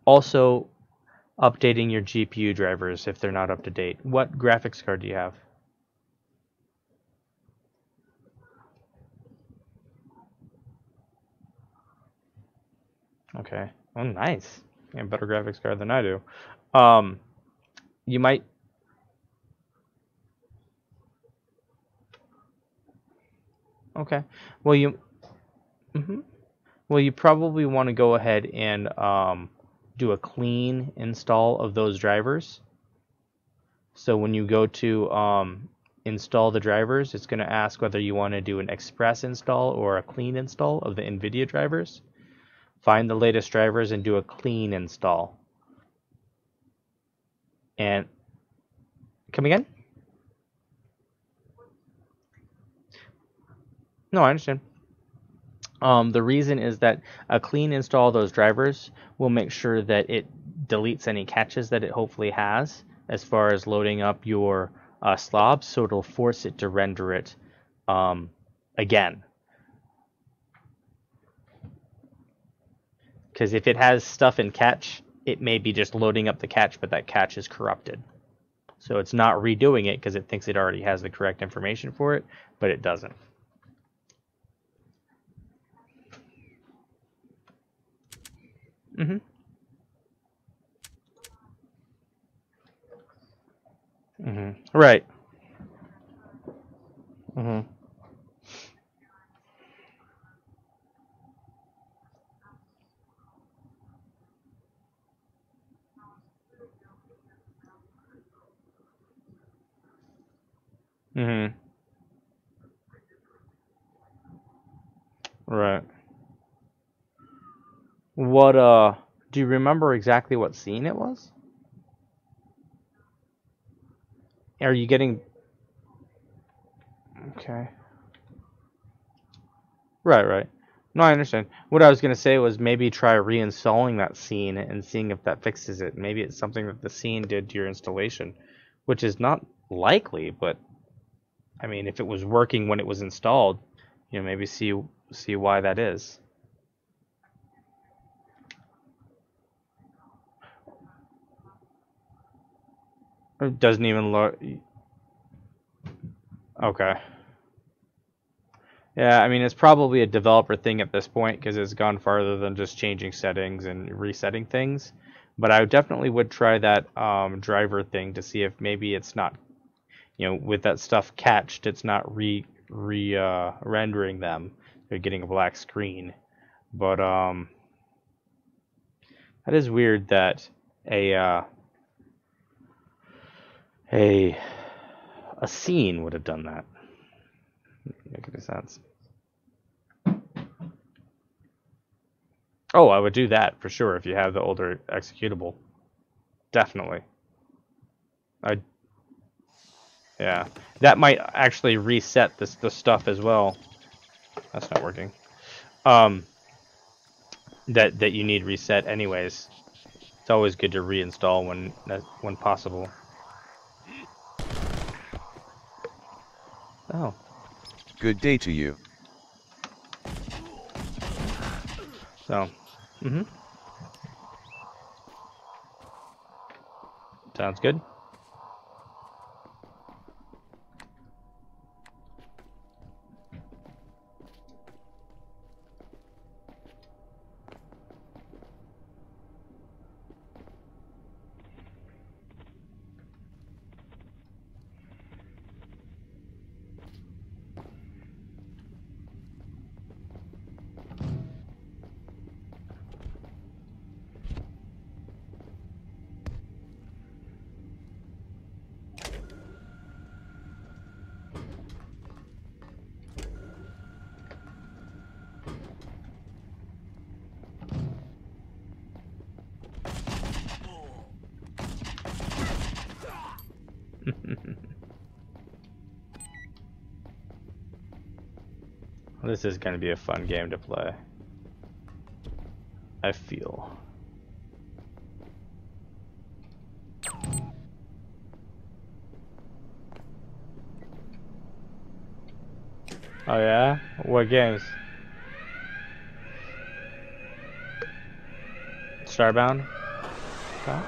Also, updating your GPU drivers if they're not up to date. What graphics card do you have? Okay. Oh, nice. You have a better graphics card than I do. You might... Okay. Well, you probably want to go ahead and do a clean install of those drivers. So when you go to install the drivers, it's going to ask whether you want to do an express install or a clean install of the NVIDIA drivers. Find the latest drivers and do a clean install. And come again? No, I understand. The reason is that a clean install of those drivers will make sure that it deletes any caches that it hopefully has as far as loading up your SLobs, so it'll force it to render it again. Because if it has stuff in cache, it may be just loading up the cache, but that cache is corrupted. So it's not redoing it because it thinks it already has the correct information for it, but it doesn't. Right. Right. What, do you remember exactly what scene it was? Are you getting... Okay. Right. No, I understand. What I was going to say was maybe try reinstalling that scene and seeing if that fixes it. Maybe it's something that the scene did to your installation, which is not likely, but I mean, if it was working when it was installed, you know, maybe see why that is. It doesn't even look... Okay. Yeah, I mean, it's probably a developer thing at this point because it's gone farther than just changing settings and resetting things. But I definitely would try that driver thing to see if maybe it's not, you know, with that stuff cached, it's not rendering them. They're getting a black screen. But that is weird that a scene would have done that. Make any sense? Oh, I would do that for sure if you have the older executable. Definitely. Yeah, that might actually reset the stuff as well. That's not working. that you need reset anyways. It's always good to reinstall when possible. Oh. Good day to you. So, sounds good. This is going to be a fun game to play. I feel. Oh yeah? What games? Starbound? Okay.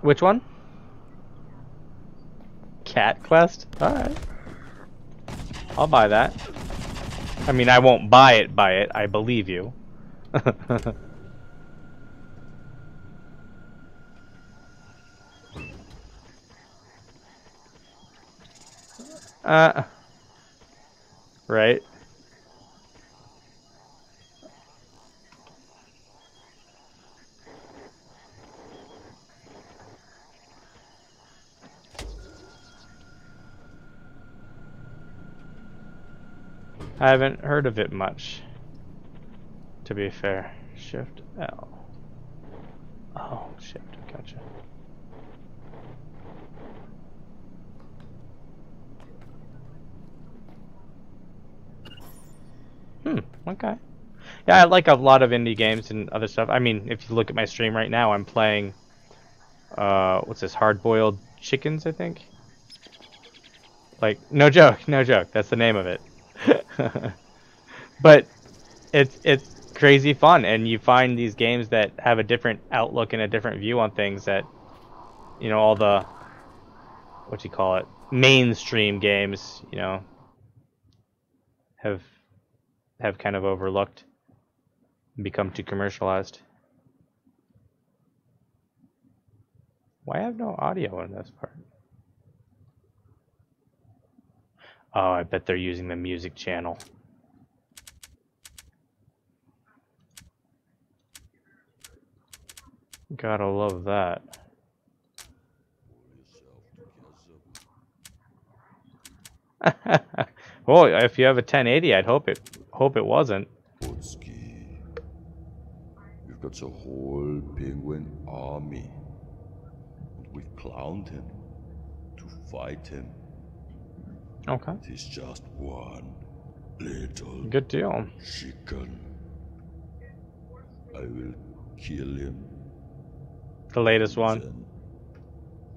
Which one? Cat Quest? Alright. I'll buy that. I mean, I won't buy it, I believe you. Right. I haven't heard of it much, to be fair. Shift L. Oh, shift, gotcha. Okay. Yeah, I like a lot of indie games and other stuff. I mean, if you look at my stream right now, I'm playing, what's this, Hard-Boiled Chickens, I think? Like, no joke, that's the name of it. But it's crazy fun, and you find these games that have a different outlook and a different view on things that, you know, all the, what you call it, mainstream games, you know, have kind of overlooked and become too commercialized. Why have no audio in this part? Oh, I bet they're using the music channel. Gotta love that. Well, if you have a 1080, I'd hope it wasn't. We've got a whole penguin army. And we've clowned him to fight him. Okay. It is just one little Good deal. chicken. I will kill him. The latest one. Then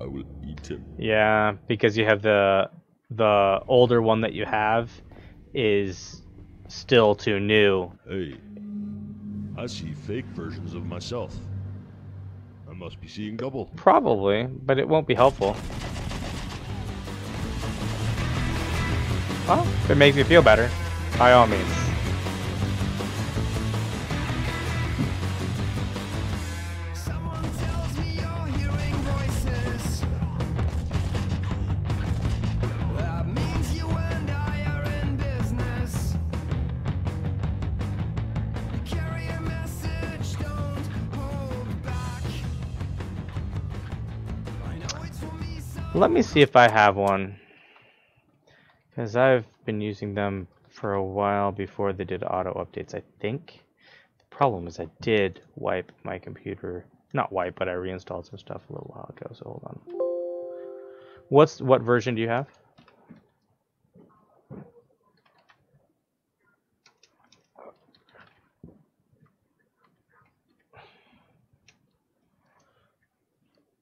I will eat him. Yeah, because you have the older one that you have is still too new. Hey, I see fake versions of myself. I must be seeing double. Probably, but it won't be helpful. Well, if it makes you feel better, by all means. Someone tells me you're hearing voices. That means you and I are in business. You carry a message, don't hold back. I know it's for me, so Let me see if I have one. Because I've been using them for a while before they did auto updates, I think. The problem is I did wipe my computer. Not wipe, but I reinstalled some stuff a little while ago, so hold on. What version do you have?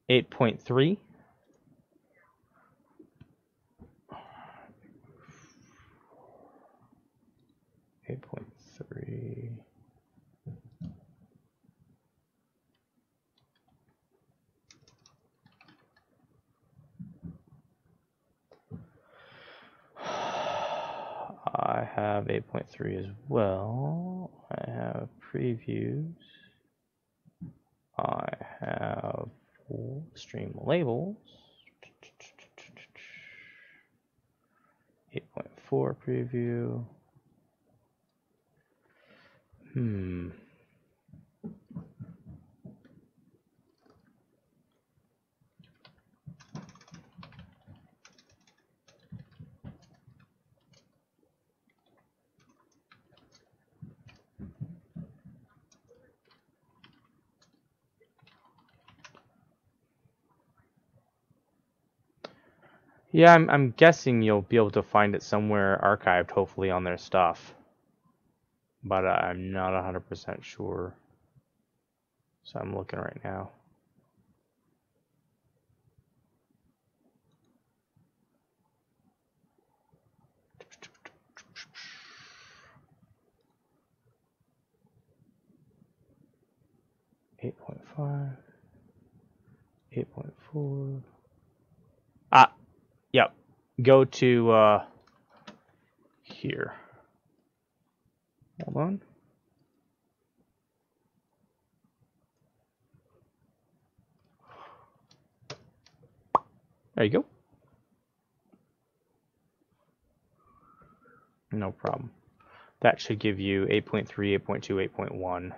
Eight point three. 8.3. I have 8.3 as well. I have previews. I have stream labels. 8.4 preview. Yeah, I'm guessing you'll be able to find it somewhere archived, hopefully on their stuff. But I'm not 100% sure. So I'm looking right now. Eight 8.4. Ah, yep. Go to here. Hold on. There you go. No problem. That should give you 8.3, 8.2, 8.1.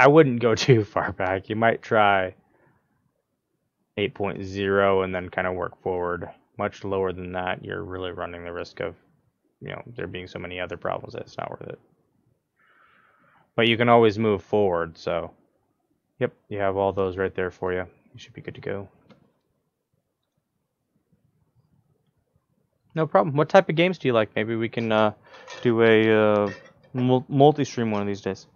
I wouldn't go too far back. You might try 8.0 and then kind of work forward. Much lower than that, you're really running the risk of, there being so many other problems that it's not worth it. But you can always move forward, so yep, you have all those right there for you. You should be good to go. No problem. What type of games do you like? Maybe we can do a multi-stream one of these days.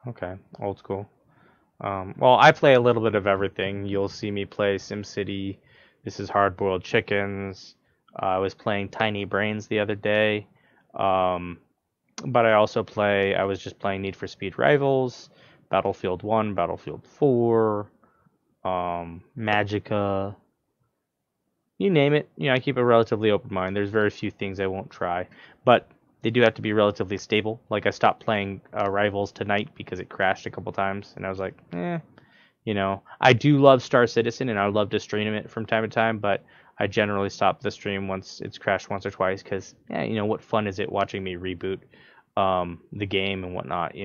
Okay, old school. Well, I play a little bit of everything. You'll see me play SimCity. This is Hard Boiled Chickens. I was playing Tiny Brains the other day. But I was just playing Need for Speed Rivals, Battlefield 1, Battlefield 4, Magica. You name it. I keep a relatively open mind. There's very few things I won't try. But they do have to be relatively stable. Like I stopped playing Rivals tonight because it crashed a couple times, and I was like, I do love Star Citizen, and I would love to stream it from time to time, but I generally stop the stream once it's crashed once or twice because, what fun is it watching me reboot the game and whatnot,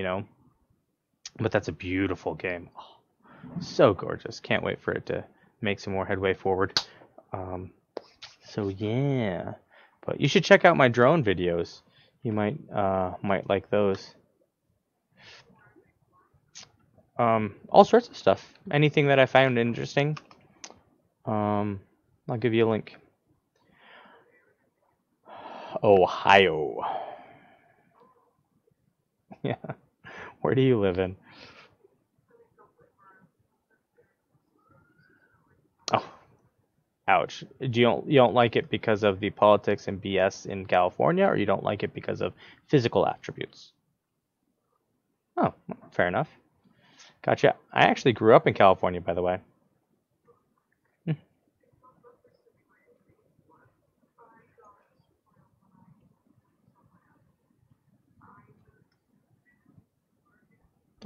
But that's a beautiful game. Oh, so gorgeous. Can't wait for it to make some more headway forward. So yeah, but you should check out my drone videos. You might like those. All sorts of stuff. Anything that I found interesting. I'll give you a link. Ohio. Yeah. Where do you live in? Oh. Ouch. You don't like it because of the politics and BS in California, or you don't like it because of physical attributes? Oh, fair enough. Gotcha. I actually grew up in California, by the way.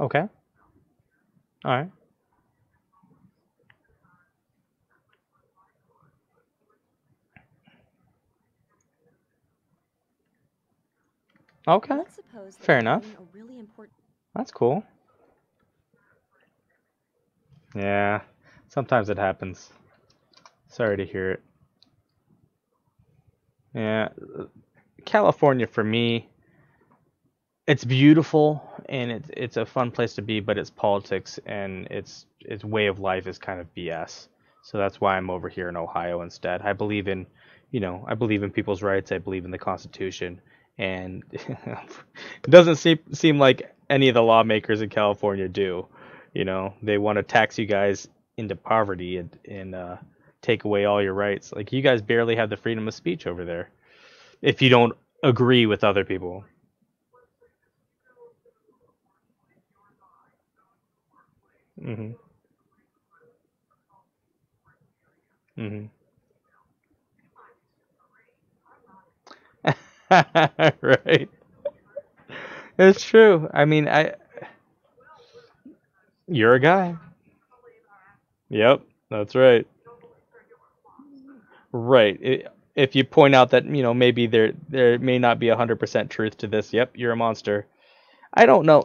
Okay. All right. Okay. Fair enough. That's cool. Yeah. Sometimes it happens. Sorry to hear it. Yeah, California for me, it's beautiful and it's a fun place to be, but its politics and its way of life is kind of BS. So that's why I'm over here in Ohio instead. I believe in, I believe in people's rights. I believe in the Constitution, and it doesn't seem like any of the lawmakers in California do. They want to tax you guys into poverty and take away all your rights. Like you guys barely have the freedom of speech over there if you don't agree with other people. Hmm. Hmm. Right. It's true. I mean, you're a guy. Yep, that's right. Right. If you point out that, maybe there may not be 100% truth to this, yep, you're a monster. I don't know.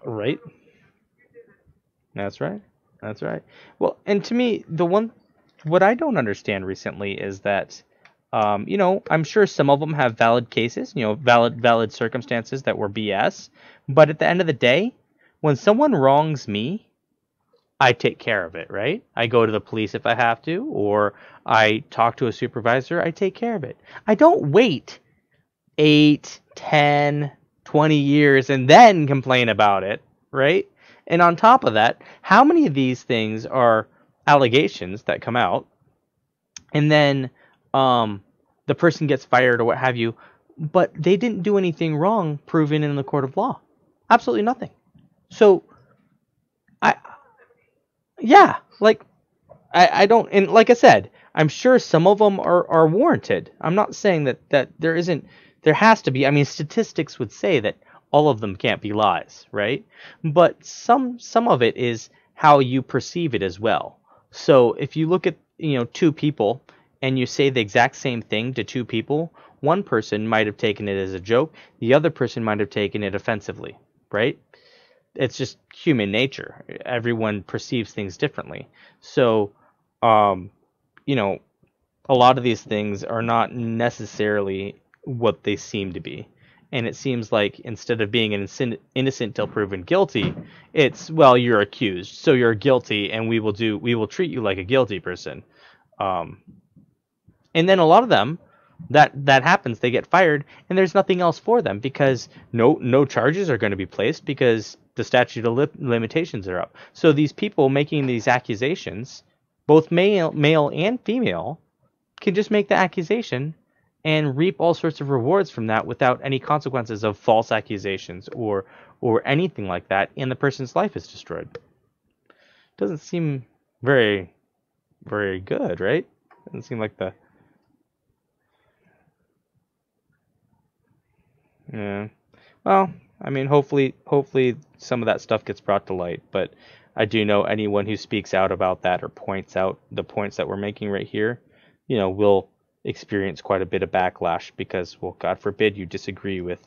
Right? That's right. That's right. Well, and to me, what I don't understand recently is that, I'm sure some of them have valid cases, valid circumstances that were BS. But at the end of the day, when someone wrongs me, I take care of it, right? I go to the police if I have to, or I talk to a supervisor. I take care of it. I don't wait 8, 10, 20 years and then complain about it, right? And on top of that, how many of these things are allegations that come out and then the person gets fired or what have you, but they didn't do anything wrong proven in the court of law? Absolutely nothing. So, I yeah, like I don't, and like I said, I'm sure some of them are warranted. I'm not saying that there isn't, there has to be. I mean, statistics would say that all of them can't be lies, right? But some of it is how you perceive it as well. So if you look at, two people and you say the exact same thing to two people, one person might have taken it as a joke, the other person might have taken it offensively, right? It's just human nature. Everyone perceives things differently. So, um, you know, a lot of these things are not necessarily what they seem to be. And it seems like instead of being an innocent till proven guilty, it's, well, you're accused, so you're guilty, and we will treat you like a guilty person. Um, and then a lot of them, that happens, they get fired, and there's nothing else for them because no charges are going to be placed because the statute of limitations are up. So these people making these accusations, both male and female, can just make the accusation and reap all sorts of rewards from that without any consequences of false accusations or anything like that, and the person's life is destroyed. Doesn't seem very very good, right? Doesn't seem like the yeah. Well, I mean, hopefully some of that stuff gets brought to light, but I do know anyone who speaks out about that or points out the points that we're making right here, will experience quite a bit of backlash because, well, God forbid you disagree with,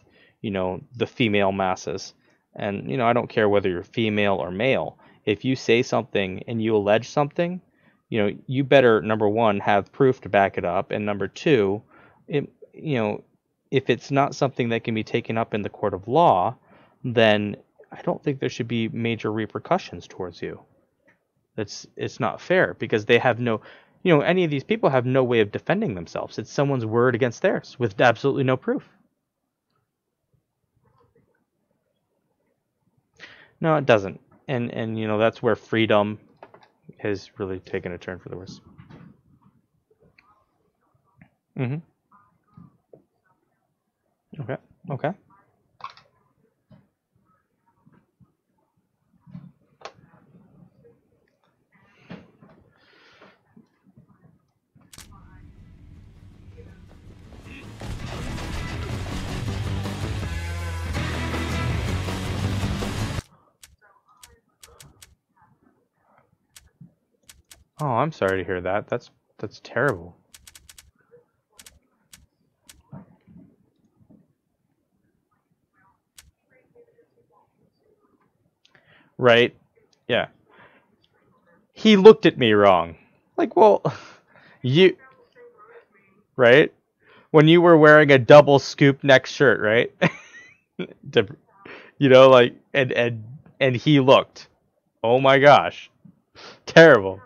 the female masses. And, I don't care whether you're female or male. If you say something and you allege something, you better, number one, have proof to back it up, and number two, it, if it's not something that can be taken up in the court of law, then I don't think there should be major repercussions towards you. It's not fair because they have no, any of these people have no way of defending themselves. It's someone's word against theirs with absolutely no proof. No, it doesn't. And that's where freedom has really taken a turn for the worse. Mhm. Okay. Okay. Oh, I'm sorry to hear that. That's terrible. Right? Yeah. He looked at me wrong. Like, well, you right when you were wearing a double scoop neck shirt, right? To, like, and he looked, oh my gosh, terrible.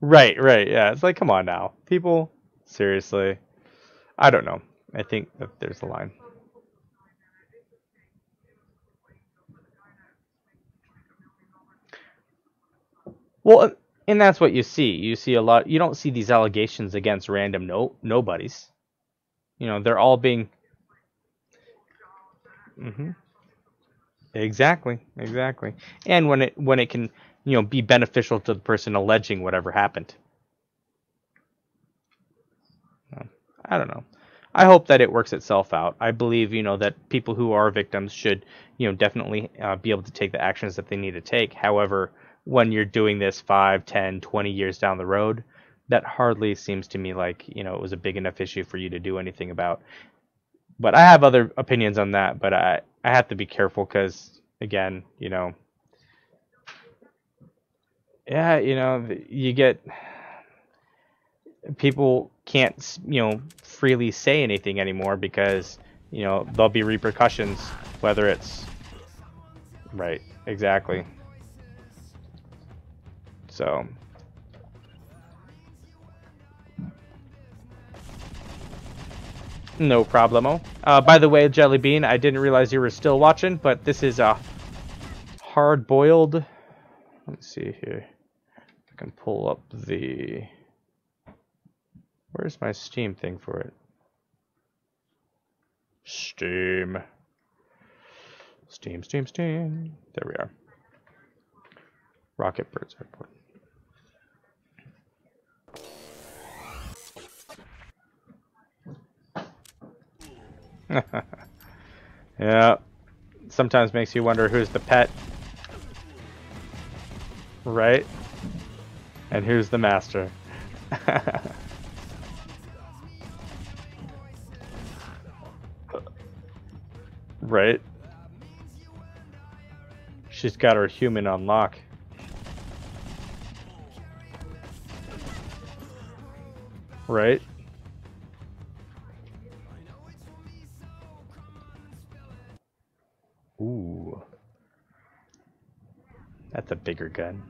Right, yeah. It's like, come on now, people. Seriously, I don't know. I think that there's a line. Well, and that's what you see. You see a lot. You don't see these allegations against random nobodies. They're all being. Hmm. Exactly. And when it can, be beneficial to the person alleging whatever happened. I don't know. I hope that it works itself out. I believe, that people who are victims should, definitely be able to take the actions that they need to take. However, when you're doing this 5, 10, 20 years down the road, that hardly seems to me like, it was a big enough issue for you to do anything about. But I have other opinions on that, but I have to be careful because, again, yeah, you get people can't, freely say anything anymore because, there'll be repercussions, whether it's right, exactly. So no problemo. By the way, Jelly Bean, I didn't realize you were still watching, but this is a hard-boiled. Let me see here. I can pull up the. Where's my Steam thing for it? Steam. There we are. Rocket Birds Airport. Yeah. Sometimes makes you wonder who's the pet. Right? And who's the master? Right? She's got her human on lock. Right? Ooh. That's a bigger gun.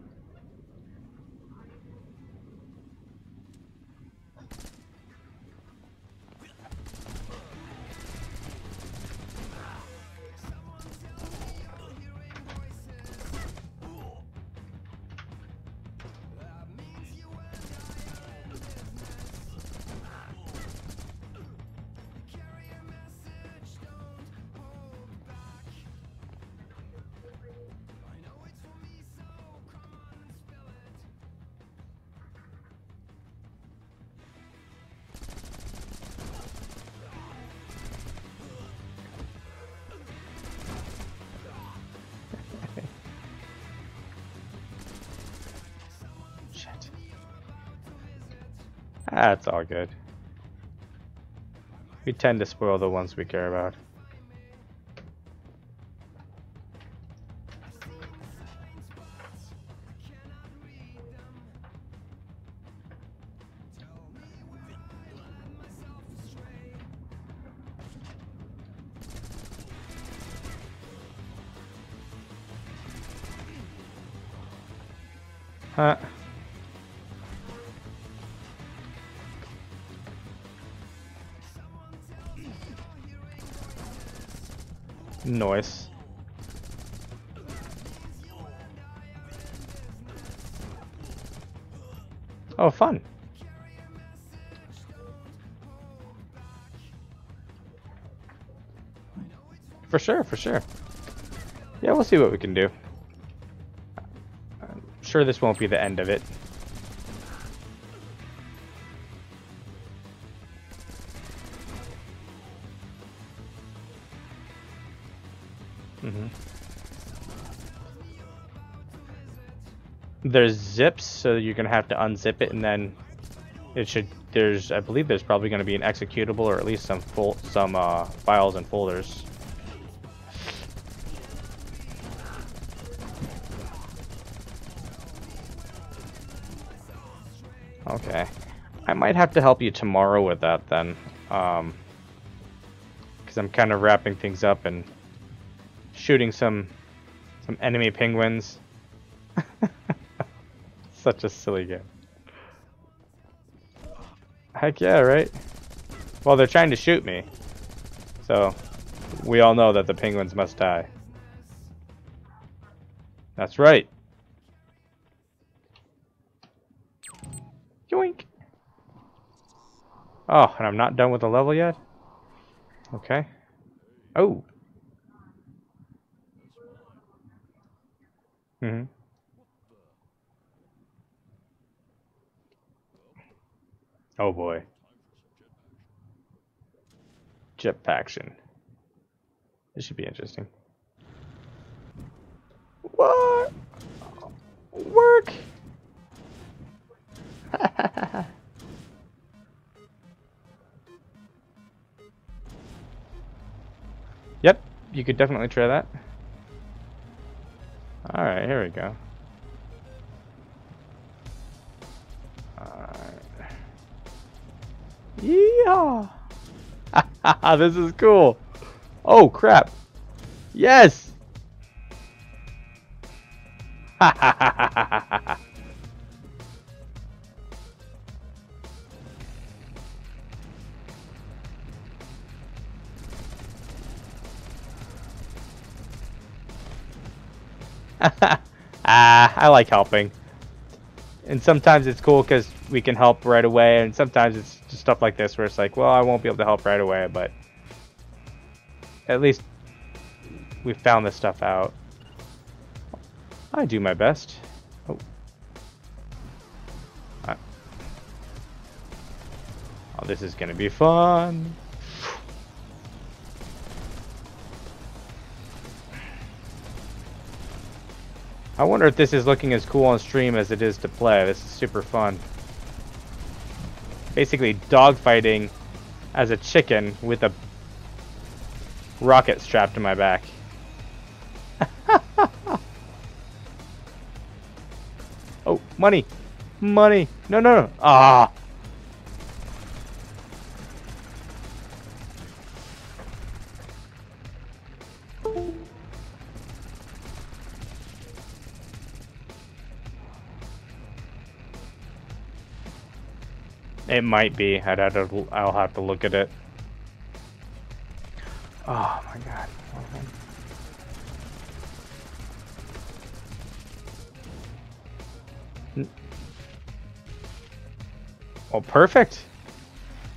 That's all good. We tend to spoil the ones we care about. Huh. Noise. Oh, fun. For sure, for sure. Yeah, we'll see what we can do. I'm sure this won't be the end of it. There's zips, so you're gonna have to unzip it, and then it should. I believe there's probably gonna be an executable, or at least some files and folders. Okay. I might have to help you tomorrow with that then. Because I'm kind of wrapping things up and shooting some enemy penguins. Such a silly game. Heck yeah, right? Well, they're trying to shoot me. So, we all know that the penguins must die. That's right. Yoink! Oh, and I'm not done with the level yet? Okay. Oh! Mm-hmm. Oh boy. Jetpaction. This should be interesting. What? Work! Yep, you could definitely try that. Alright, here we go. Alright. Yeehaw! This is cool! Oh, crap! Yes! I like helping. And sometimes it's cool because we can help right away, and sometimes it's just stuff like this where it's like, well, I won't be able to help right away, but at least we found this stuff out. I do my best. Oh. Oh, this is gonna be fun. I wonder if this is looking as cool on stream as it is to play. This is super fun. Basically dogfighting as a chicken with a rocket strapped to my back. Oh, money! Money! No, no, no! Ah! It might be. I'll have to look at it. Oh my god. Well, perfect.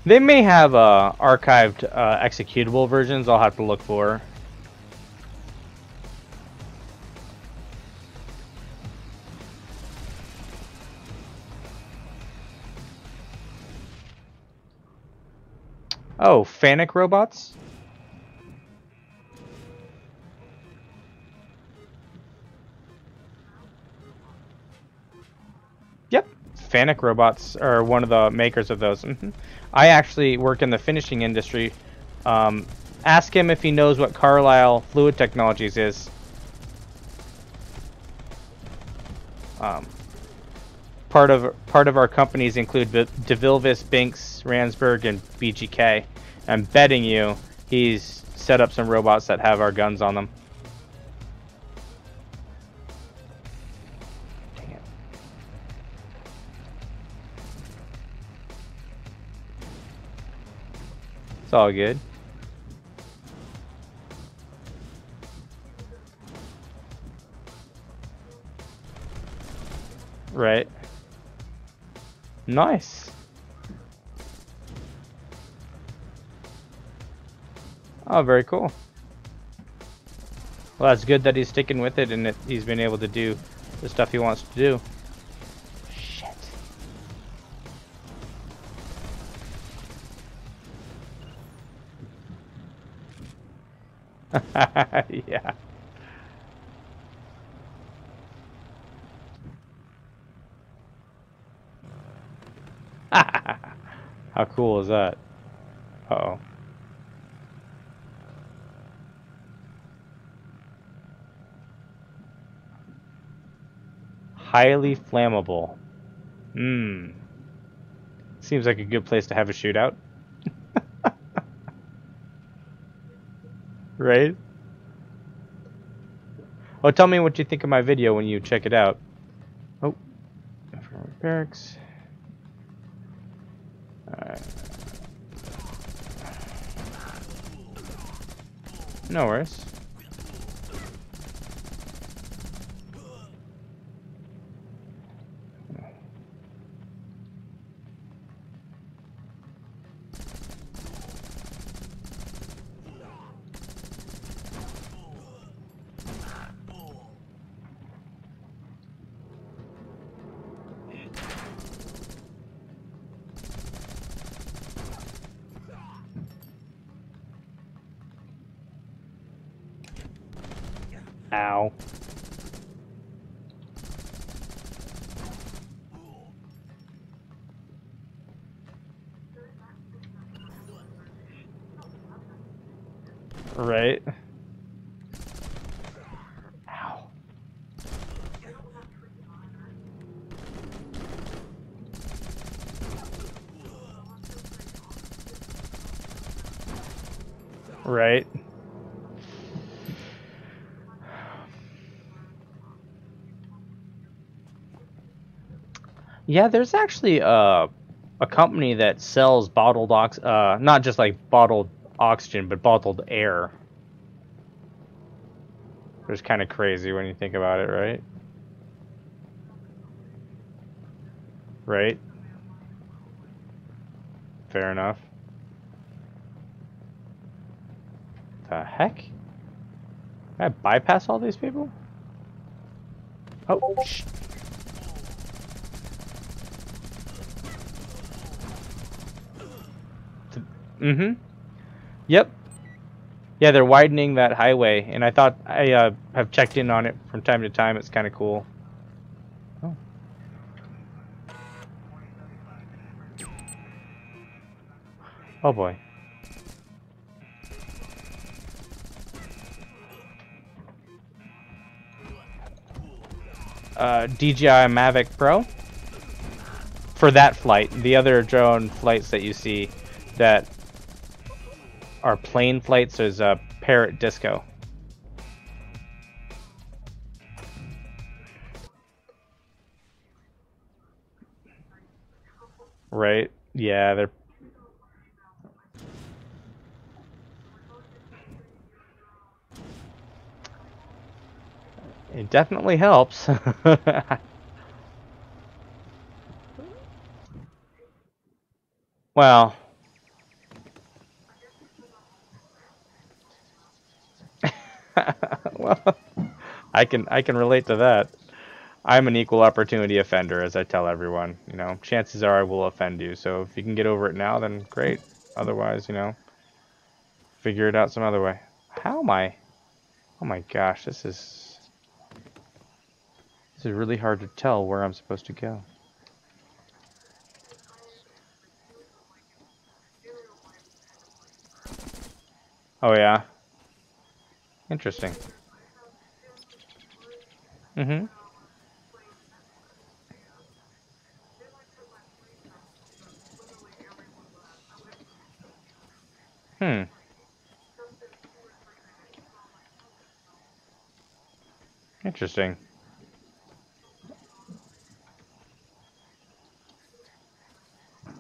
They may have archived executable versions. I'll have to look for. Oh, Fanic robots? Yep. Fanic robots are one of the makers of those. I actually work in the finishing industry. Ask him if he knows what Carlisle Fluid Technologies is. Part of our companies include DeVilvis, Binks, Ransburg, and BGK. I'm betting you he's set up some robots that have our guns on them. Dang it. It's all good. Right. Nice. Oh, very cool. Well, that's good that he's sticking with it and that he's been able to do the stuff he wants to do. Shit. Yeah. How cool is that? Uh-oh. Highly flammable. Seems like a good place to have a shootout. Right? Oh, tell me what you think of my video when you check it out. Oh, barracks. Alright. No worries. Ow. Right. Ow. Right. Yeah, there's actually a company that sells bottled not just like bottled oxygen, but bottled air. It's kind of crazy when you think about it, right? Right? Fair enough. The heck? Can I bypass all these people? Oh, shh. Mm-hmm. Yep. Yeah, they're widening that highway, and I thought I have checked in on it from time to time. It's kind of cool. Oh. Oh boy. DJI Mavic Pro. For that flight, the other drone flights that you see that are plane flights is a Parrot Disco. Right? Yeah, they're. It definitely helps. Well. Well, I can relate to that. I'm an equal opportunity offender, as I tell everyone. You know, chances are I will offend you. So if you can get over it now, then great. Otherwise, you know, figure it out some other way. How am I? Oh my gosh, this is really hard to tell where I'm supposed to go. Oh yeah. Interesting. Mm-hmm. Hmm. Interesting.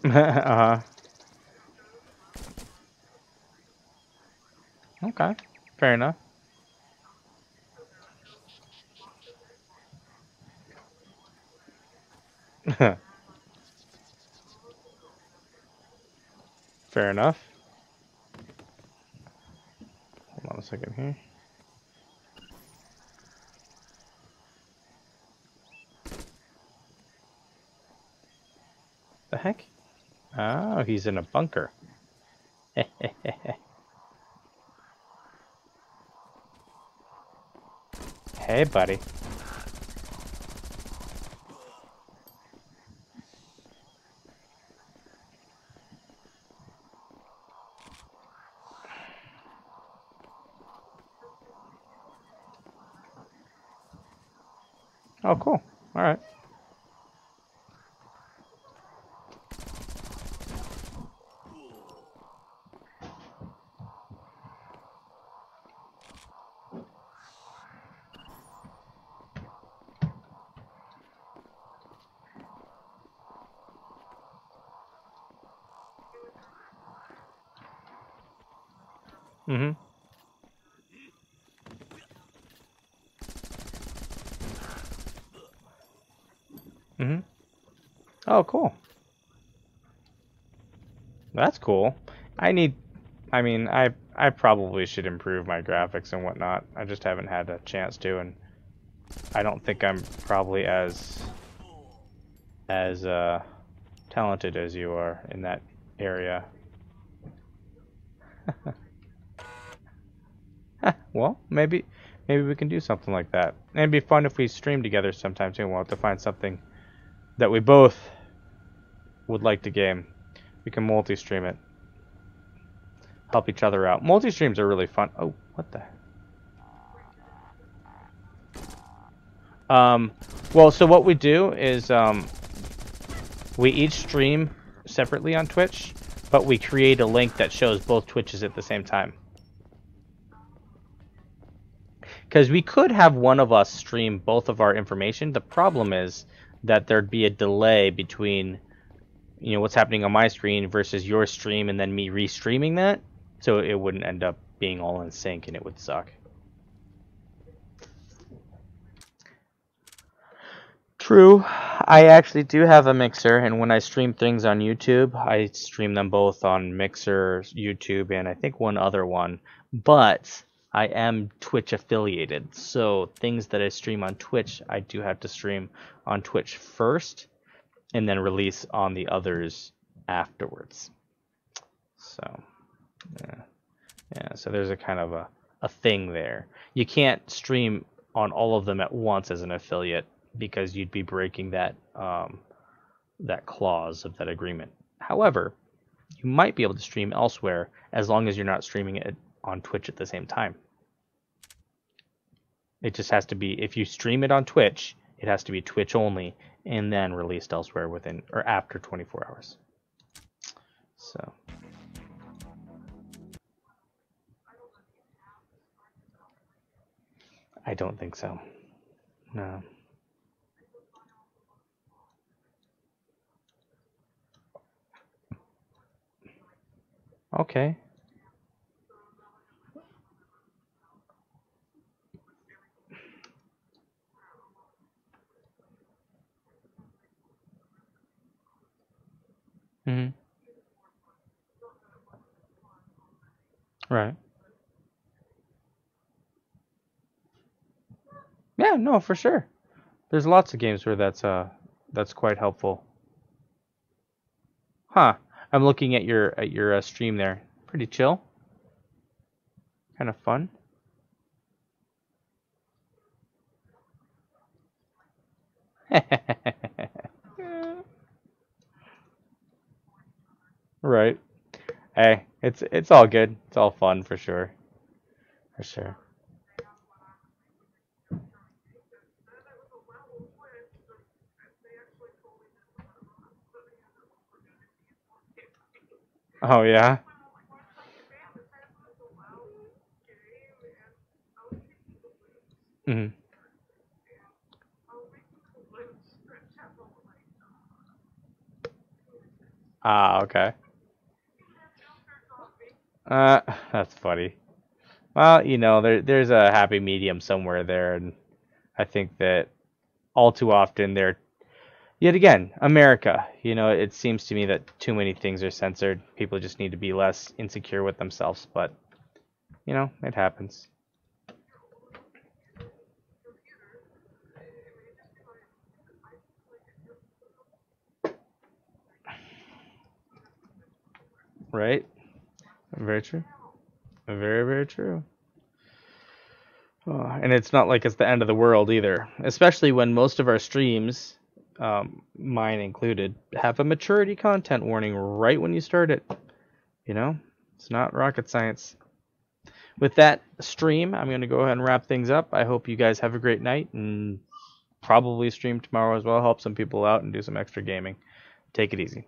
Uh-huh. Okay. Fair enough. Fair enough. Hold on a second here. The heck? Oh, he's in a bunker. Hey, buddy. Oh, cool. All right. Mm-hmm. Mm-hmm. Oh, cool. That's cool. I mean, I probably should improve my graphics and whatnot. I just haven't had a chance to, and I don't think I'm probably as talented as you are in that area. Well, maybe we can do something like that. And it'd be fun if we stream together sometime too. We'll have to find something that we both would like to game. We can multi-stream it. Help each other out. Multi-streams are really fun. Oh, what the? Well, so what we do is we each stream separately on Twitch, but we create a link that shows both Twitches at the same time. Because we could have one of us stream both of our information. The problem is that there'd be a delay between, you know, what's happening on my screen versus your stream and then me restreaming that. So it wouldn't end up being all in sync and it would suck. True. I actually do have a mixer, and when I stream things on YouTube, I stream them both on Mixer, YouTube, and I think one other one. But I am Twitch affiliated, so things that I stream on Twitch, I do have to stream on Twitch first, and then release on the others afterwards. So, yeah. So there's a kind of a thing there. You can't stream on all of them at once as an affiliate, because you'd be breaking that that clause of that agreement. However, you might be able to stream elsewhere as long as you're not streaming it on Twitch at the same time. It just has to be, if you stream it on Twitch, it has to be Twitch only and then released elsewhere within or after 24 hours. So I don't think so. No. Okay. Mm-hmm. Right. Yeah, no, for sure. There's lots of games where that's quite helpful. Huh. I'm looking at your stream there. Pretty chill. Kind of fun. Right. Hey, it's all good. It's all fun for sure. For sure. Oh yeah. Mhm. Ah, okay. Uh, that's funny. Well, you know, there's a happy medium somewhere there, and I think that all too often they're yet again, America. You know, it seems to me that too many things are censored. People just need to be less insecure with themselves, but you know, it happens. Right? Very true. Very, very true. Oh, and it's not like it's the end of the world either, especially when most of our streams, mine included, have a maturity content warning right when you start it. You know, it's not rocket science. With that stream, I'm going to go ahead and wrap things up. I hope you guys have a great night, and probably stream tomorrow as well. Help some people out and do some extra gaming. Take it easy.